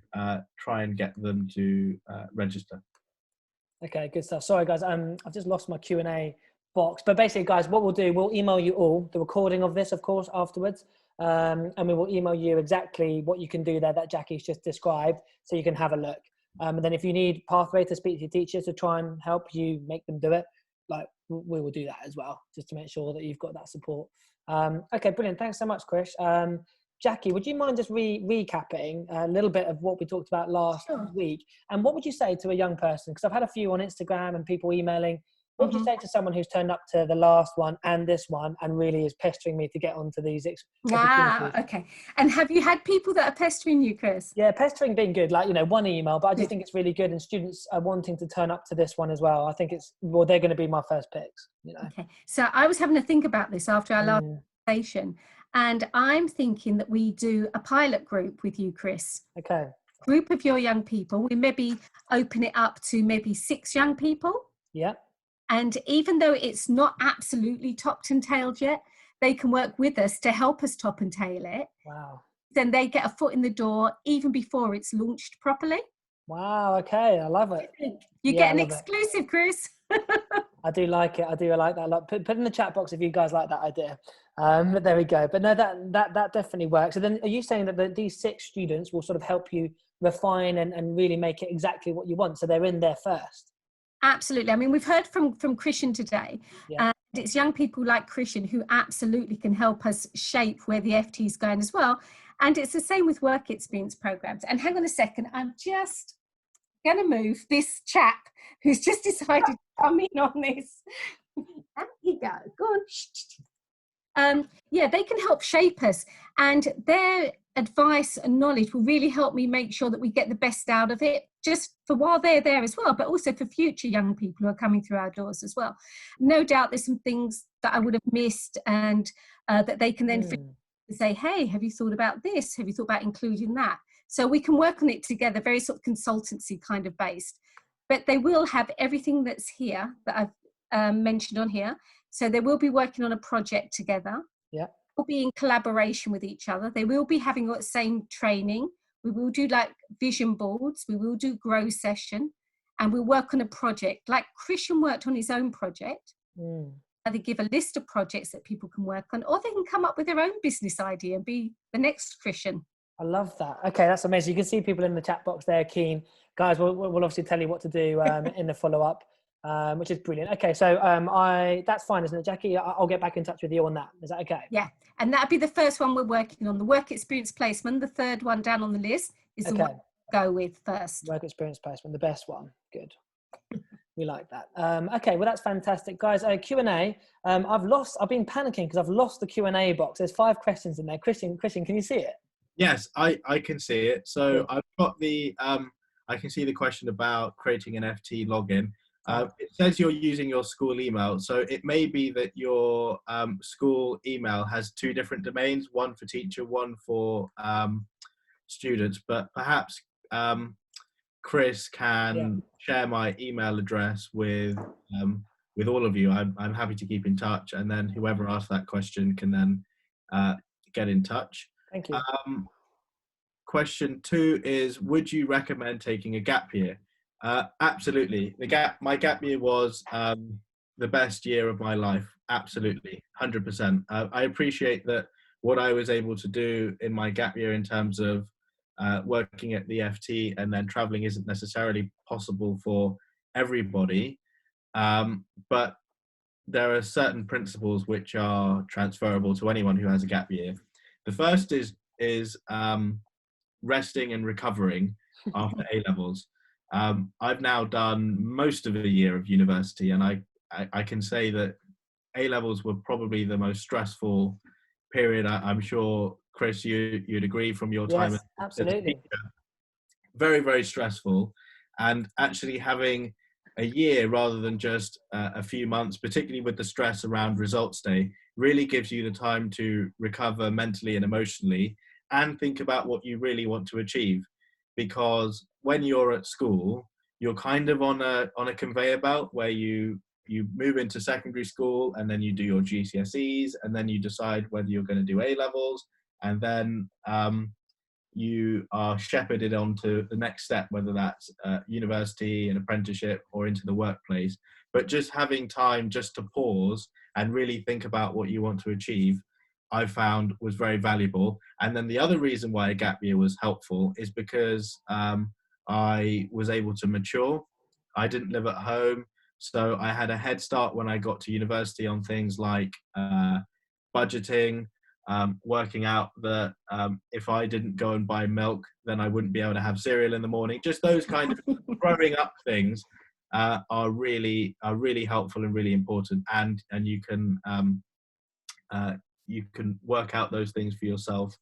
try and get them to register. Okay, good stuff. Sorry, guys, I've just lost my Q&A box. But basically, guys, what we'll do, we'll email you all the recording of this, of course, afterwards. And we will email you exactly what you can do there that Jackie's just described, so you can have a look. And then if you need pathway to speak to your teachers to try and help you make them do it, like we will do that as well, just to make sure that you've got that support. Okay, brilliant. Thanks so much, Chris. Jackie, would you mind just recapping a little bit of what we talked about last week? And what would you say to a young person? Because I've had a few on Instagram and people emailing. What would you say to someone who's turned up to the last one and this one and really is pestering me to get onto these opportunities? Okay. And have you had people that are pestering you, Chris? Yeah, pestering being good, like, one email, but I just think it's really good, and students are wanting to turn up to this one as well. I think they're going to be my first picks, Okay. So I was having to think about this after our last conversation, and I'm thinking that we do a pilot group with you, Chris. Okay. Group of your young people. We maybe open it up to maybe 6 young people. Yeah. And even though it's not absolutely topped and tailed yet, they can work with us to help us top and tail it. Wow. Then they get a foot in the door even before it's launched properly. Wow. Okay. I love it. You get an exclusive, Chris. I do like it. I do like that. Put in the chat box if you guys like that idea. But there we go. But no, that definitely works. So then are you saying that these 6 students will sort of help you refine and really make it exactly what you want? So they're in there first? Absolutely. I mean, we've heard from Christian today. And it's young people like Christian who absolutely can help us shape where the FT is going as well. And it's the same with work experience programs. And hang on a second, I'm just going to move this chap who's just decided to come in on this. There you go. Go on. They can help shape us, and their advice and knowledge will really help me make sure that we get the best out of it, just for while they're there as well, but also for future young people who are coming through our doors as well. No doubt there's some things that I would have missed, and that they can then say, hey, have you thought about this? Have you thought about including that? So we can work on it together, very sort of consultancy kind of based. But they will have everything that's here that I've mentioned on here. So they will be working on a project together. Yeah. Will be in collaboration with each other. They will be having the same training. We will do like vision boards. We will do grow session, and we'll work on a project like Christian worked on his own project. either give a list of projects that people can work on, or they can come up with their own business idea and be the next Christian. I love that. Okay, that's amazing. You can see people in the chat box there keen. Guys, we'll obviously tell you what to do in the follow-up, which is brilliant. Okay, so that's fine, isn't it, Jackie? I'll get back in touch with you on that. Is that okay? Yeah, and that'll be the first one we're working on, the work experience placement. The third one down on the list is the one we'll go with first. Work experience placement, the best one. Good. We like that. Okay, well, that's fantastic. Guys, Q&A. I've been panicking because I've lost the Q&A box. There's 5 questions in there. Christian, can you see it? Yes, I can see it. So I've got I can see the question about creating an FT login. It says you're using your school email. So it may be that your school email has 2 different domains, one for teacher, one for students. But perhaps Chris can share my email address with all of you. I'm happy to keep in touch. And then whoever asked that question can then get in touch. Thank you. Question 2 is, would you recommend taking a gap year? Absolutely. My gap year was the best year of my life. Absolutely. 100%. I appreciate that what I was able to do in my gap year in terms of working at the FT and then traveling isn't necessarily possible for everybody. But there are certain principles which are transferable to anyone who has a gap year. The first is resting and recovering after A-levels. I've now done most of a year of university, and I can say that A-levels were probably the most stressful period. I'm sure, Chris, you'd agree from your time. Yes, absolutely. Very, very stressful. And actually having a year rather than just a few months, particularly with the stress around results day, really gives you the time to recover mentally and emotionally and think about what you really want to achieve. Because when you're at school, you're kind of on a conveyor belt where you move into secondary school and then you do your GCSEs and then you decide whether you're going to do A-levels, and then you are shepherded onto the next step, whether that's university, an apprenticeship, or into the workplace. But just having time just to pause and really think about what you want to achieve, I found was very valuable. And then the other reason why a gap year was helpful is because I was able to mature. I didn't live at home, so I had a head start when I got to university on things like budgeting, working out that if I didn't go and buy milk, then I wouldn't be able to have cereal in the morning. Just those kind of growing up things are really helpful and really important. And you can work out those things for yourself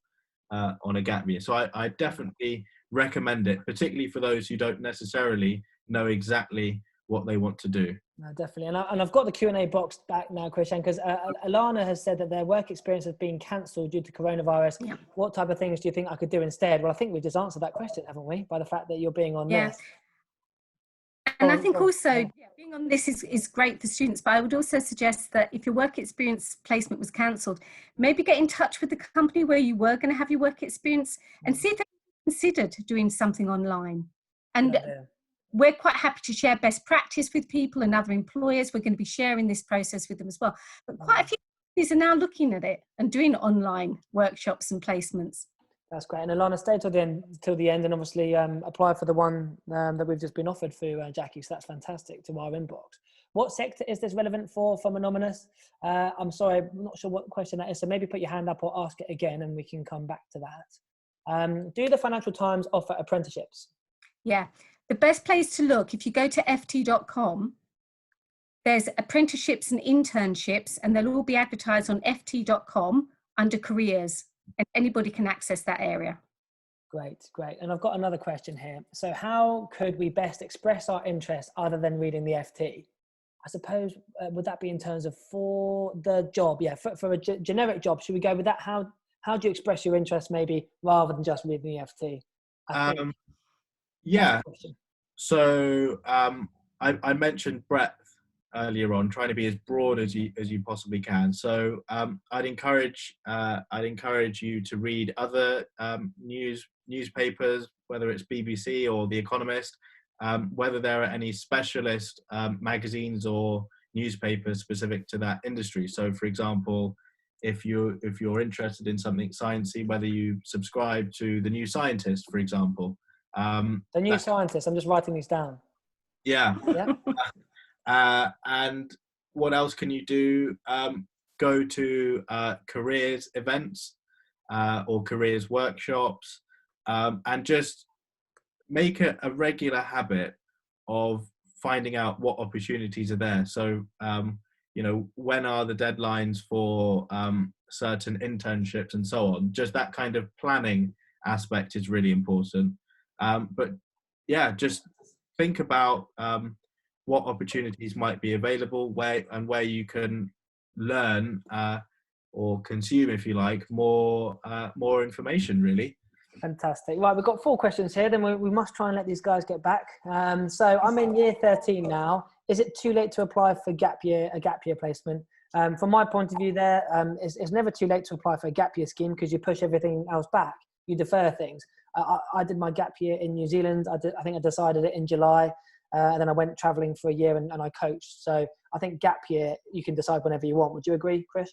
on a gap year. So I definitely recommend it, particularly for those who don't necessarily know exactly what they want to do. No, definitely. And I've got the Q&A box back now, Christian, because Alana has said that their work experience has been cancelled due to coronavirus. Yeah. What type of things do you think I could do instead? Well, I think we just answered that question, haven't we? By the fact that you're being on this. And I think also being on this is great for students, but I would also suggest that if your work experience placement was cancelled, maybe get in touch with the company where you were going to have your work experience and see if they considered doing something online. And we're quite happy to share best practice with people and other employers. We're going to be sharing this process with them as well. But quite a few companies are now looking at it and doing online workshops and placements. That's great. And Alana, stay till the end and obviously apply for the one that we've just been offered for Jackie. So that's fantastic to our inbox. What sector is this relevant for from Anonymous? I'm sorry, I'm not sure what question that is. So maybe put your hand up or ask it again and we can come back to that. Do the Financial Times offer apprenticeships? Yeah. The best place to look, if you go to ft.com, there's apprenticeships and internships, and they'll all be advertised on ft.com under careers, and anybody can access that area. Great. And I've got another question here. So how could we best express our interest other than reading the FT? I suppose, would that be in terms of for the job? Yeah, for a generic job, should we go with that? How do you express your interest maybe rather than just reading the FT? Yeah, so I mentioned breadth earlier on, trying to be as broad as you possibly can. So I'd encourage you to read other newspapers, whether it's BBC or The Economist, whether there are any specialist magazines or newspapers specific to that industry. So, for example, if you're interested in something sciencey, whether you subscribe to The New Scientist, for example. The New Scientist. I'm just writing these down. Yeah. Yeah. And what else can you do? Go to careers events or careers workshops, and just make a regular habit of finding out what opportunities are there. So, when are the deadlines for certain internships and so on? Just that kind of planning aspect is really important. But yeah, just think about what opportunities might be available, where you can learn or consume, if you like, more information, really. Fantastic. Right, we've got 4 questions here. Then we must try and let these guys get back. So I'm in year 13 now. Is it too late to apply for a gap year placement? From my point of view, it's never too late to apply for a gap year scheme, because you push everything else back. You defer things. I did my gap year in New Zealand. I think I decided it in July. And then I went traveling for a year and I coached. So I think gap year, you can decide whenever you want. Would you agree, Chris?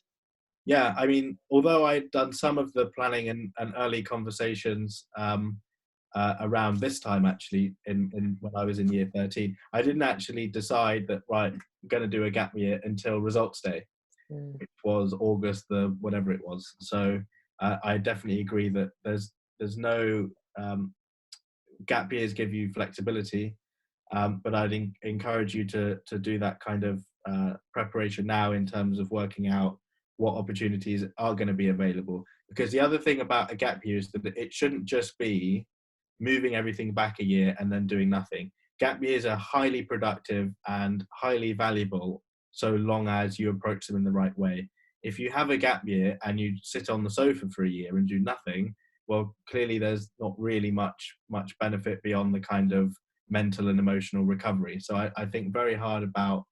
Yeah, I mean, although I'd done some of the planning and early conversations around this time, actually, in when I was in year 13, I didn't actually decide that, right, I'm going to do a gap year until results day, which was August, whatever it was. So I definitely agree that there's no gap years give you flexibility, but I'd encourage you to do that kind of preparation now in terms of working out what opportunities are going to be available. Because the other thing about a gap year is that it shouldn't just be moving everything back a year and then doing nothing. Gap years are highly productive and highly valuable so long as you approach them in the right way. If you have a gap year and you sit on the sofa for a year and do nothing, well, clearly there's not really much benefit beyond the kind of mental and emotional recovery. So I think very hard about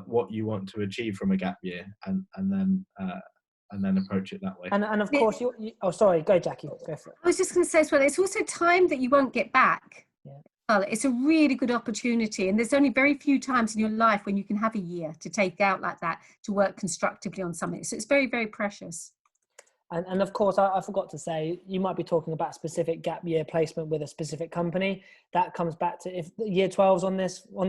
what you want to achieve from a gap year, and then approach it that way. And of course, oh, sorry, go Jackie, go for it. I was just going to say as well, it's also time that you won't get back. Yeah. Well, it's a really good opportunity, and there's only very few times in your life when you can have a year to take out like that to work constructively on something. So it's very, very precious. And of course, I forgot to say, you might be talking about a specific gap year placement with a specific company. That comes back to, if year 12's on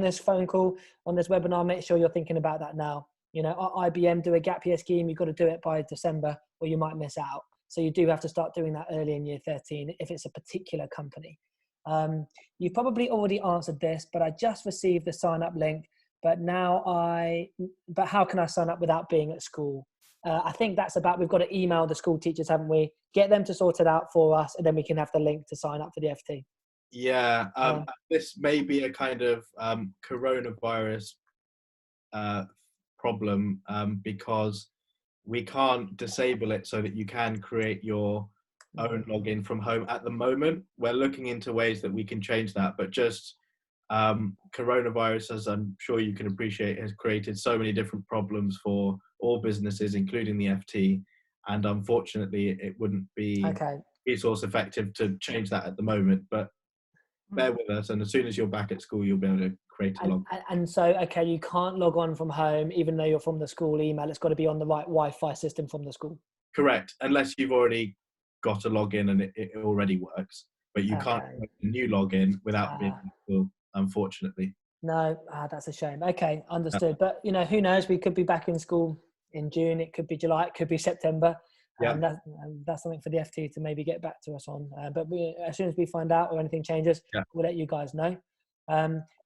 this phone call, on this webinar, make sure you're thinking about that now. IBM do a gap year scheme, you've got to do it by December or you might miss out. So you do have to start doing that early in year 13 if it's a particular company. You've probably already answered this, but I just received the sign up link, but how can I sign up without being at school? I think that's about, we've got to email the school teachers, haven't we? Get them to sort it out for us, and then we can have the link to sign up for the FT. Yeah, this may be a kind of coronavirus problem, because we can't disable it so that you can create your own login from home at the moment. We're looking into ways that we can change that, but just coronavirus, as I'm sure you can appreciate, has created so many different problems for all businesses, including the FT, and unfortunately it wouldn't be resource effective to change that at the moment, but bear with us, and as soon as you're back at school you'll be able to create a log. And so you can't log on from home even though you're from the school email. It's got to be on the right Wi-Fi system from the school. Correct, unless you've already got a login and it already works, but you can't make a new login without being at school, unfortunately. No, that's a shame. Okay, understood. But who knows? We could be back in school in June. It could be July. It could be September. Yeah. That's something for the FT to maybe get back to us on. But as soon as we find out or anything changes, we'll let you guys know.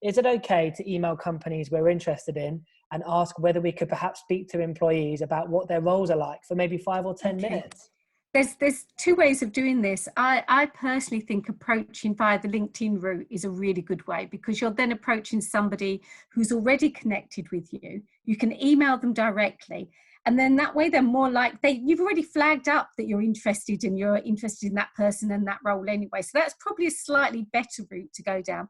Is it okay to email companies we're interested in and ask whether we could perhaps speak to employees about what their roles are like for maybe 5 or 10 minutes? There's 2 ways of doing this. I personally think approaching via the LinkedIn route is a really good way, because you're then approaching somebody who's already connected with you. You can email them directly, and then that way they're more like, you've already flagged up that you're interested in that person and that role anyway. So that's probably a slightly better route to go down.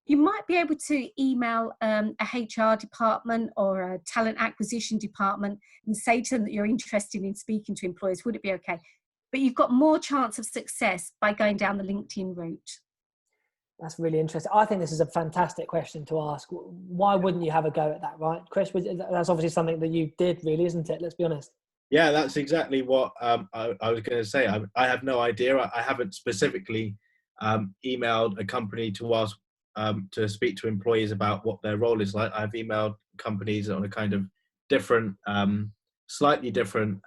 You might be able to email a HR department or a talent acquisition department and say to them that you're interested in speaking to employers. Would it be okay? But you've got more chance of success by going down the LinkedIn route. That's really interesting. I think this is a fantastic question to ask. Why wouldn't you have a go at that, right? Chris, that's obviously something that you did, really, isn't it? Let's be honest. Yeah, that's exactly what I was going to say. I have no idea. I haven't specifically emailed a company to ask to speak to employees about what their role is like. I've emailed companies on a kind of different, slightly different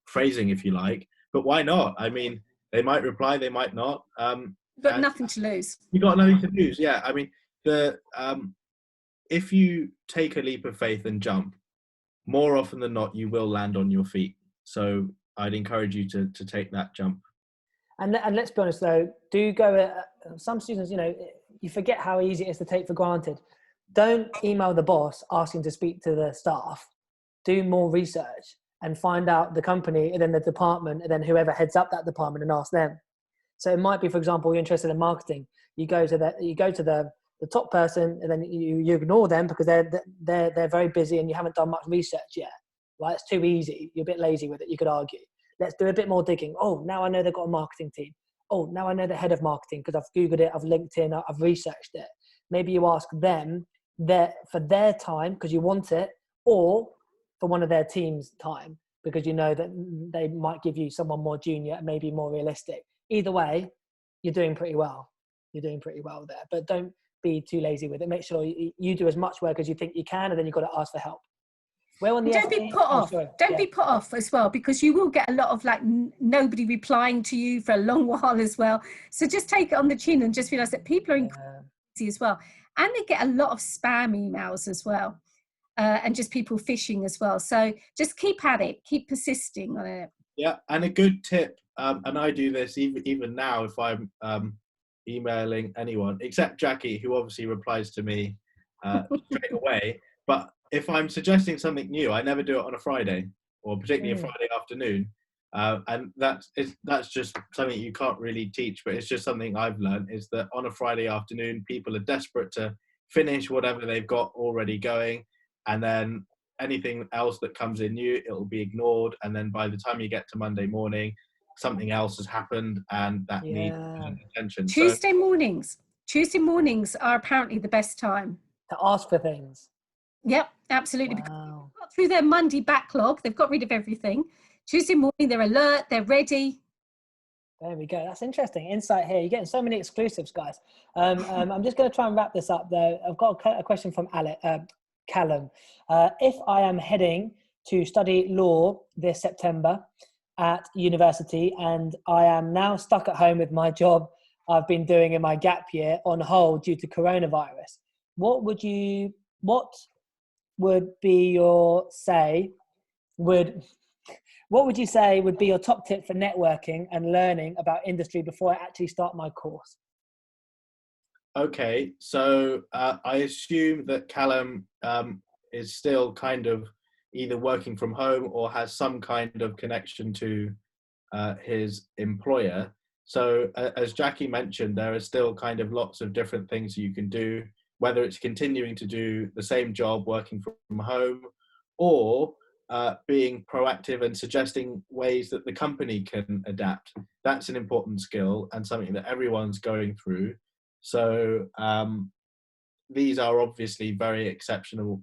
phrasing, if you like. But why not? I mean, they might reply, they might not. But nothing to lose. You got nothing to lose. Yeah, I mean, if you take a leap of faith and jump, more often than not, you will land on your feet. So I'd encourage you to take that jump. And let's be honest, though, do go. Some students, you forget how easy it is to take for granted. Don't email the boss asking to speak to the staff. Do more research and find out the company and then the department and then whoever heads up that department and ask them. So it might be, for example, you're interested in marketing. You go to the top person and then you ignore them because they're very busy and you haven't done much research yet. Right? It's too easy. You're a bit lazy with it. You could argue. Let's do a bit more digging. Oh, now I know they've got a marketing team. Oh, now I know the head of marketing because I've Googled it, I've LinkedIn, I've researched it. Maybe you ask them for their time because you want it, or for one of their team's time because you know that they might give you someone more junior and maybe more realistic. Either way, you're doing pretty well. You're doing pretty well there. But don't be too lazy with it. Make sure you do as much work as you think you can, and then you've got to ask for help. Don't be put off. Don't be put off as well, because you will get a lot of nobody replying to you for a long while as well. So just take it on the chin and just realize that people are incredibly busy as well, and they get a lot of spam emails as well, and just people phishing as well. So just keep at it, keep persisting on it. Yeah, and a good tip, and I do this even now if I'm emailing anyone, except Jackie, who obviously replies to me straight away. But if I'm suggesting something new, I never do it on a Friday, or particularly a Friday afternoon. And that's just something you can't really teach, but it's just something I've learned, is that on a Friday afternoon, people are desperate to finish whatever they've got already going. And then anything else that comes in new, it'll be ignored. And then by the time you get to Monday morning, something else has happened and that needs attention. Tuesday mornings are apparently the best time to ask for things. Yep, absolutely. Wow. Because they've got through their Monday backlog, they've got rid of everything. Tuesday morning, they're alert, they're ready. There we go. That's interesting insight here. You're getting so many exclusives, guys. I'm just going to try and wrap this up, though. I've got a question from Callum. If I am heading to study law this September at university and I am now stuck at home with my job I've been doing in my gap year on hold due to coronavirus, what would you say would be your top tip for networking and learning about industry before I actually start my course? Okay, so I assume that Callum is still kind of either working from home or has some kind of connection to his employer. So as Jackie mentioned, there are still kind of lots of different things you can do, whether it's continuing to do the same job working from home, or being proactive and suggesting ways that the company can adapt. That's an important skill and something that everyone's going through. So these are obviously very exceptional,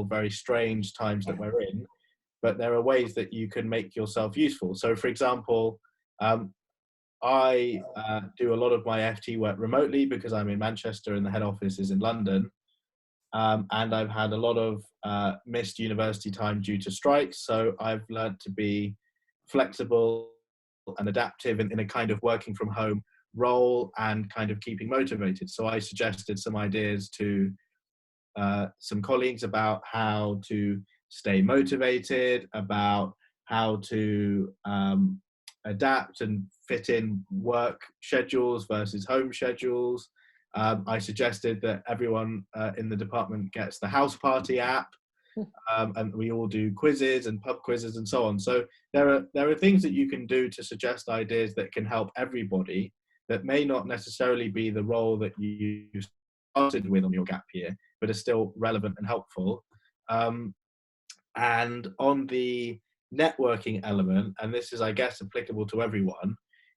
very strange times that we're in, but there are ways that you can make yourself useful. So for example, I do a lot of my FT work remotely because I'm in Manchester and the head office is in London. And I've had a lot of missed university time due to strikes. So I've learned to be flexible and adaptive in a kind of working from home role and kind of keeping motivated. So I suggested some ideas to some colleagues about how to stay motivated, about how to adapt and fit in work schedules versus home schedules. I suggested that everyone in the department gets the House Party app, and we all do quizzes and pub quizzes and so on. So there are things that you can do to suggest ideas that can help everybody, that may not necessarily be the role that you started with on your gap year, but are still relevant and helpful. And on the networking element, and this is, I guess, applicable to everyone,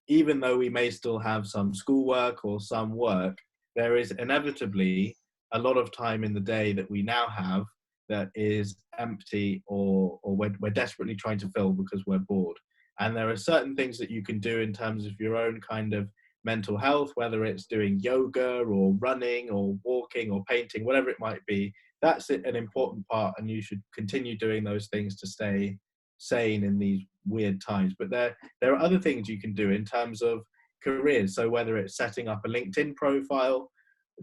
even though we may still have some schoolwork or some work, there is inevitably a lot of time in the day that we now have that is empty, or we're desperately trying to fill because we're bored. And there are certain things that you can do in terms of your own kind of mental health, whether it's doing yoga or running or walking or painting, whatever it might be. That's an important part, and you should continue doing those things to stay sane in these weird times. But there are other things you can do in terms of careers. So whether it's setting up a LinkedIn profile,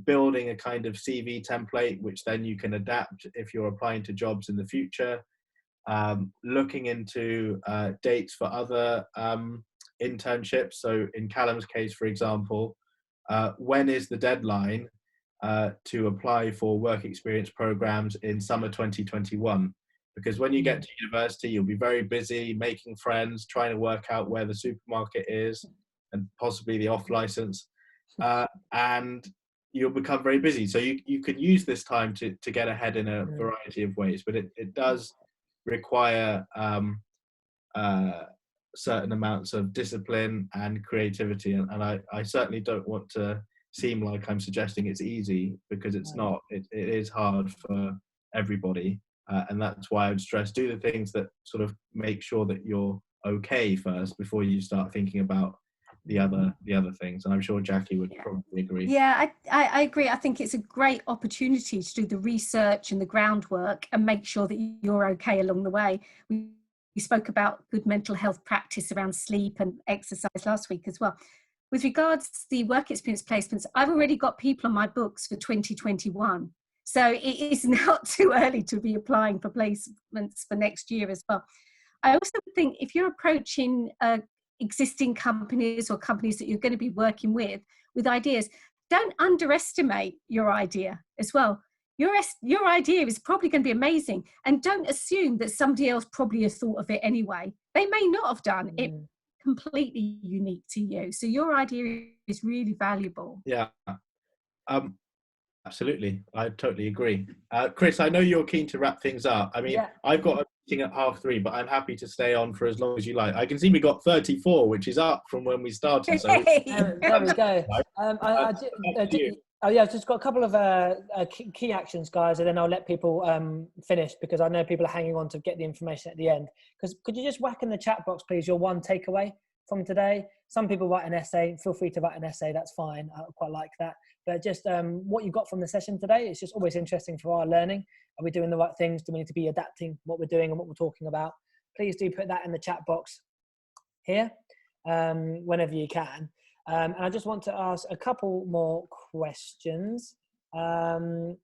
building a kind of CV template, which then you can adapt if you're applying to jobs in the future, looking into dates for other internships. So in Callum's case, for example, when is the deadline to apply for work experience programs in summer 2021? Because when you get to university, you'll be very busy making friends, trying to work out where the supermarket is and possibly the off license, and you'll become very busy. So you can use this time to get ahead in a variety of ways, but it does require certain amounts of discipline and creativity. And I certainly don't want to seem like I'm suggesting it's easy, because it's not. It is hard for everybody. And that's why I would stress, do the things that sort of make sure that you're okay first before you start thinking about the other things. And I'm sure Jackie would probably agree. Yeah, I agree. I think it's a great opportunity to do the research and the groundwork and make sure that you're okay along the way. We spoke about good mental health practice around sleep and exercise last week as well. With regards to the work experience placements, I've already got people on my books for 2021. So it is not too early to be applying for placements for next year as well. I also think if you're approaching existing companies or companies that you're going to be working with ideas, don't underestimate your idea as well. Your idea is probably going to be amazing, and don't assume that somebody else probably has thought of it anyway. They may not have done it. Completely unique to you. So your idea is really valuable. Yeah. Absolutely, I totally agree. Chris, I know you're keen to wrap things up. I mean, I've got a meeting at 3:30, but I'm happy to stay on for as long as you like. I can see we got 34, which is up from when we started. So there we go. I've just got a couple of key actions, guys, and then I'll let people finish, because I know people are hanging on to get the information at the end. Because could you just whack in the chat box, please, your one takeaway from today? Some people write an essay. Feel free to write an essay. That's fine. I quite like that. But just what you got from the session today, it's just always interesting for our learning. Are we doing the right things? Do we need to be adapting what we're doing and what we're talking about? Please do put that in the chat box here whenever you can. And I just want to ask a couple more questions. In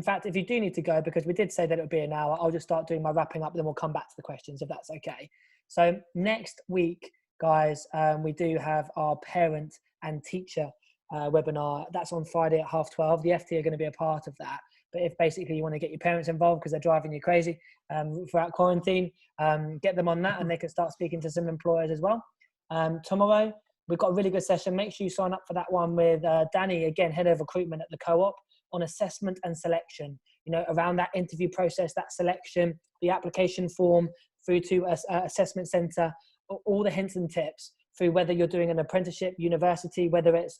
fact, if you do need to go, because we did say that it would be an hour, I'll just start doing my wrapping up, then we'll come back to the questions, if that's okay. So next week, guys, we do have our parent and teacher webinar. That's on Friday at 12:30. The FT are going to be a part of that. But if basically you want to get your parents involved because they're driving you crazy throughout quarantine, get them on that, and they can start speaking to some employers as well. Tomorrow, we've got a really good session. Make sure you sign up for that one with Danny, again, head of recruitment at the Co-op, on assessment and selection, around that interview process, that selection, the application form through to assessment center, all the hints and tips through whether you're doing an apprenticeship, university, whether it's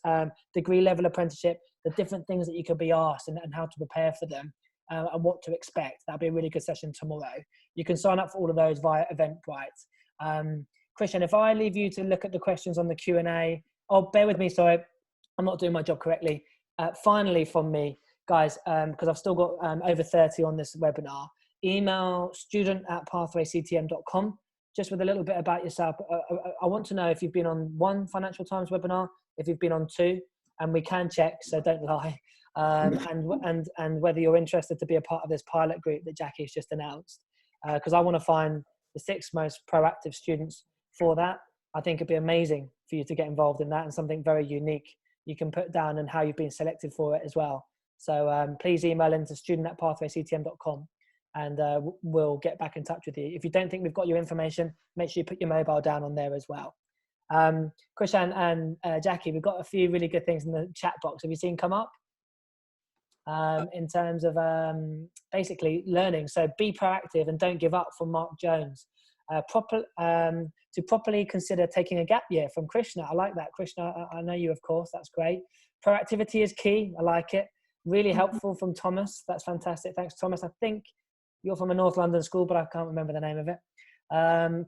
degree level apprenticeship, the different things that you could be asked and how to prepare for them and what to expect. That'll be a really good session tomorrow. You can sign up for all of those via Eventbrite. Christian, if I leave you to look at the questions on the Q&A, bear with me, sorry, I'm not doing my job correctly. Finally from me, guys, because I've still got over 30 on this webinar, email student@pathwayctm.com, just with a little bit about yourself. I want to know if you've been on one Financial Times webinar, if you've been on two, and we can check, so don't lie, and whether you're interested to be a part of this pilot group that Jackie's just announced, because I want to find the 6 most proactive students for that. I think it'd be amazing for you to get involved in that, and something very unique you can put down and how you've been selected for it as well. So please email into student@pathwayctm.com and we'll get back in touch with you. If you don't think we've got your information, make sure you put your mobile down on there as well. Krishan and Jackie, we've got a few really good things in the chat box. Have you seen come up? In terms of basically learning. So be proactive and don't give up, from Mark Jones. To properly consider taking a gap year, from Krishna. I like that. Krishna, I know you, of course. That's great. Proactivity is key. I like it. Really helpful from Thomas. That's fantastic. Thanks, Thomas. I think you're from a North London school, but I can't remember the name of it.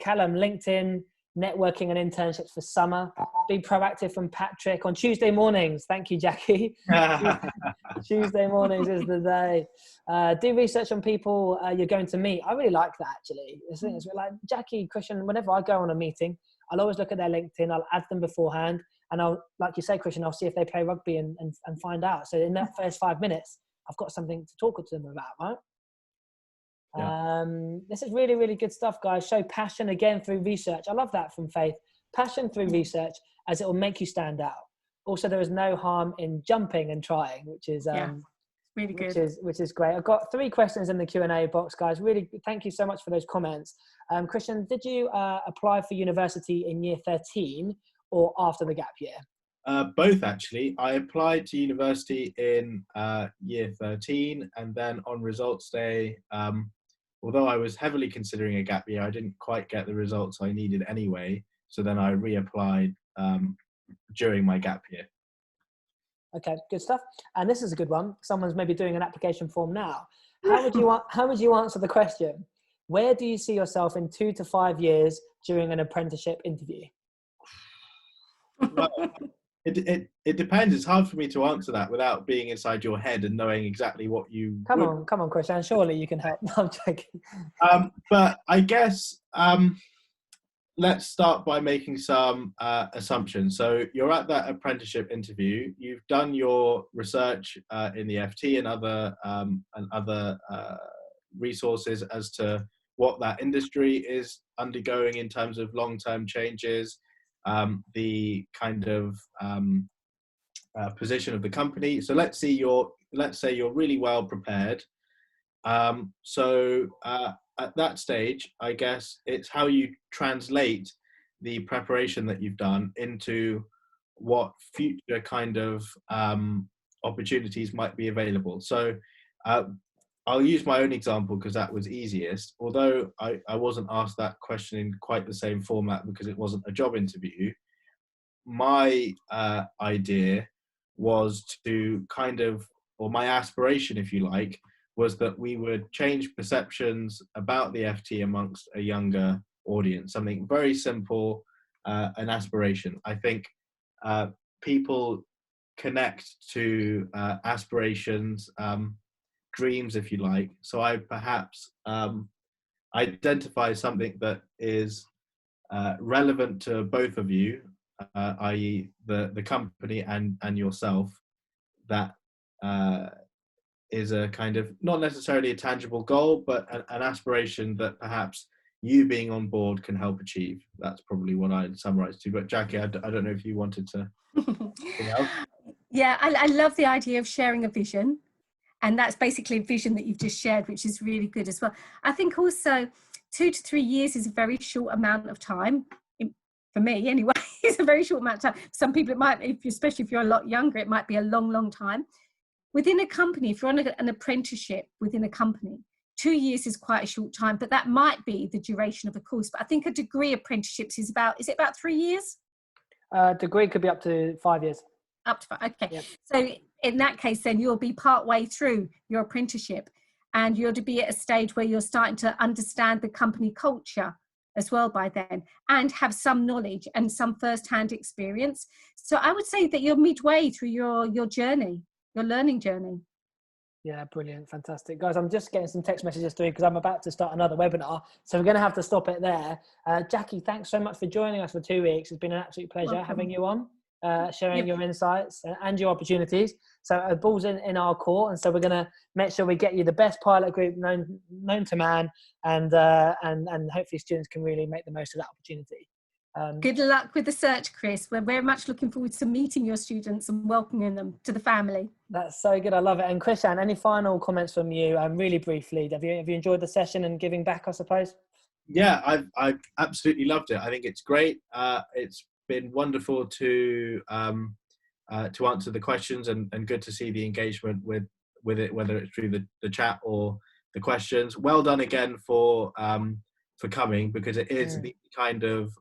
Callum, LinkedIn, networking and internships for summer. Be proactive from Patrick on Tuesday mornings. Thank you, Jackie. Tuesday mornings is the day. Do research on people you're going to meet. I really like that, actually. It's like Jackie, Christian, whenever I go on a meeting, I'll always look at their LinkedIn. I'll add them beforehand. And I'll, like you say, Christian, I'll see if they play rugby and find out. So in that first 5 minutes, I've got something to talk to them about, right? Yeah. This is really, really good stuff, guys. Show passion again through research. I love that from Faith. Passion through research, as it will make you stand out. Also, there is no harm in jumping and trying, which is really good. Which is great. I've got 3 questions in the Q&A box, guys. Really, thank you so much for those comments. Christian, did you apply for university in year 13 or after the gap year? Both, actually. I applied to university in year 13, and then on results day, although I was heavily considering a gap year, I didn't quite get the results I needed anyway. So then I reapplied during my gap year. Okay, good stuff. And this is a good one. Someone's maybe doing an application form now. How would you answer the question? Where do you see yourself in 2 to 5 years during an apprenticeship interview? Well, it depends. It's hard for me to answer that without being inside your head and knowing exactly what you Come on, Christian. Surely you can help. No, I'm joking. But I guess let's start by making some assumptions. So you're at that apprenticeship interview. You've done your research in the FT and other resources as to what that industry is undergoing in terms of long-term changes, the kind of position of the company. So let's say you're really well prepared. So at that stage, I guess it's how you translate the preparation that you've done into what future kind of opportunities might be available. So I'll use my own example because that was easiest. Although I wasn't asked that question in quite the same format because it wasn't a job interview, my idea was to kind of, or my aspiration, if you like, was that we would change perceptions about the FT amongst a younger audience. Something very simple, an aspiration. I think people connect to aspirations, dreams, if you like. So I perhaps identify something that is relevant to both of you, i.e. the company and yourself, that is a kind of, not necessarily a tangible goal, but an aspiration that perhaps you being on board can help achieve. That's probably what I'd summarize to. But Jackie, I don't know if you wanted to. Yeah, I love the idea of sharing a vision. And that's basically a vision that you've just shared, which is really good as well. I think also 2 to 3 years is a very short amount of time. For me, anyway, it's a very short amount of time. Some people, it might, especially if you're a lot younger, it might be a long, long time. Within a company, if you're on an apprenticeship within a company, 2 years is quite a short time, but that might be the duration of a course. But I think a degree apprenticeships is it about 3 years? Degree could be up to 5 years. Up to 5, okay. Yep. So in that case, then you'll be part way through your apprenticeship and you're to be at a stage where you're starting to understand the company culture as well by then and have some knowledge and some first-hand experience. So I would say that you're midway through your journey, your learning journey. Yeah, brilliant. Fantastic. Guys, I'm just getting some text messages through because I'm about to start another webinar. So we're going to have to stop it there. Jackie, thanks so much for joining us for 2 weeks. It's been an absolute pleasure having you on, sharing your insights and your opportunities. So a ball's in our court. And so we're going to make sure we get you the best pilot group known to man. And hopefully students can really make the most of that opportunity. Good luck with the search, Chris. We're very much looking forward to meeting your students and welcoming them to the family. That's so good. I love it. And Christian, any final comments from you? Really briefly, have you enjoyed the session and giving back, I suppose? Yeah, I've absolutely loved it. I think it's great. It's been wonderful to answer the questions and good to see the engagement with it, whether it's through the chat or the questions. Well done again for coming, because it is the kind of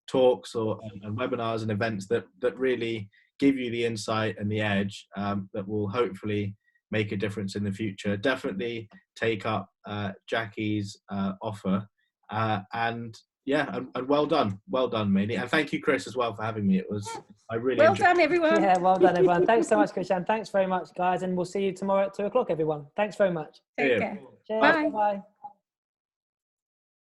talks and webinars and events that really give you the insight and the edge that will hopefully make a difference in the future. Definitely take up Jackie's offer, and well done, Maylene, and thank you, Chris, as well, for having me. I really Well enjoyed done, everyone. Yeah, well done, everyone. Thanks so much, Christian. Thanks very much, guys, and we'll see you tomorrow at 2 o'clock, everyone. Thanks very much. Take Yeah. care. Cheers. Bye. Bye.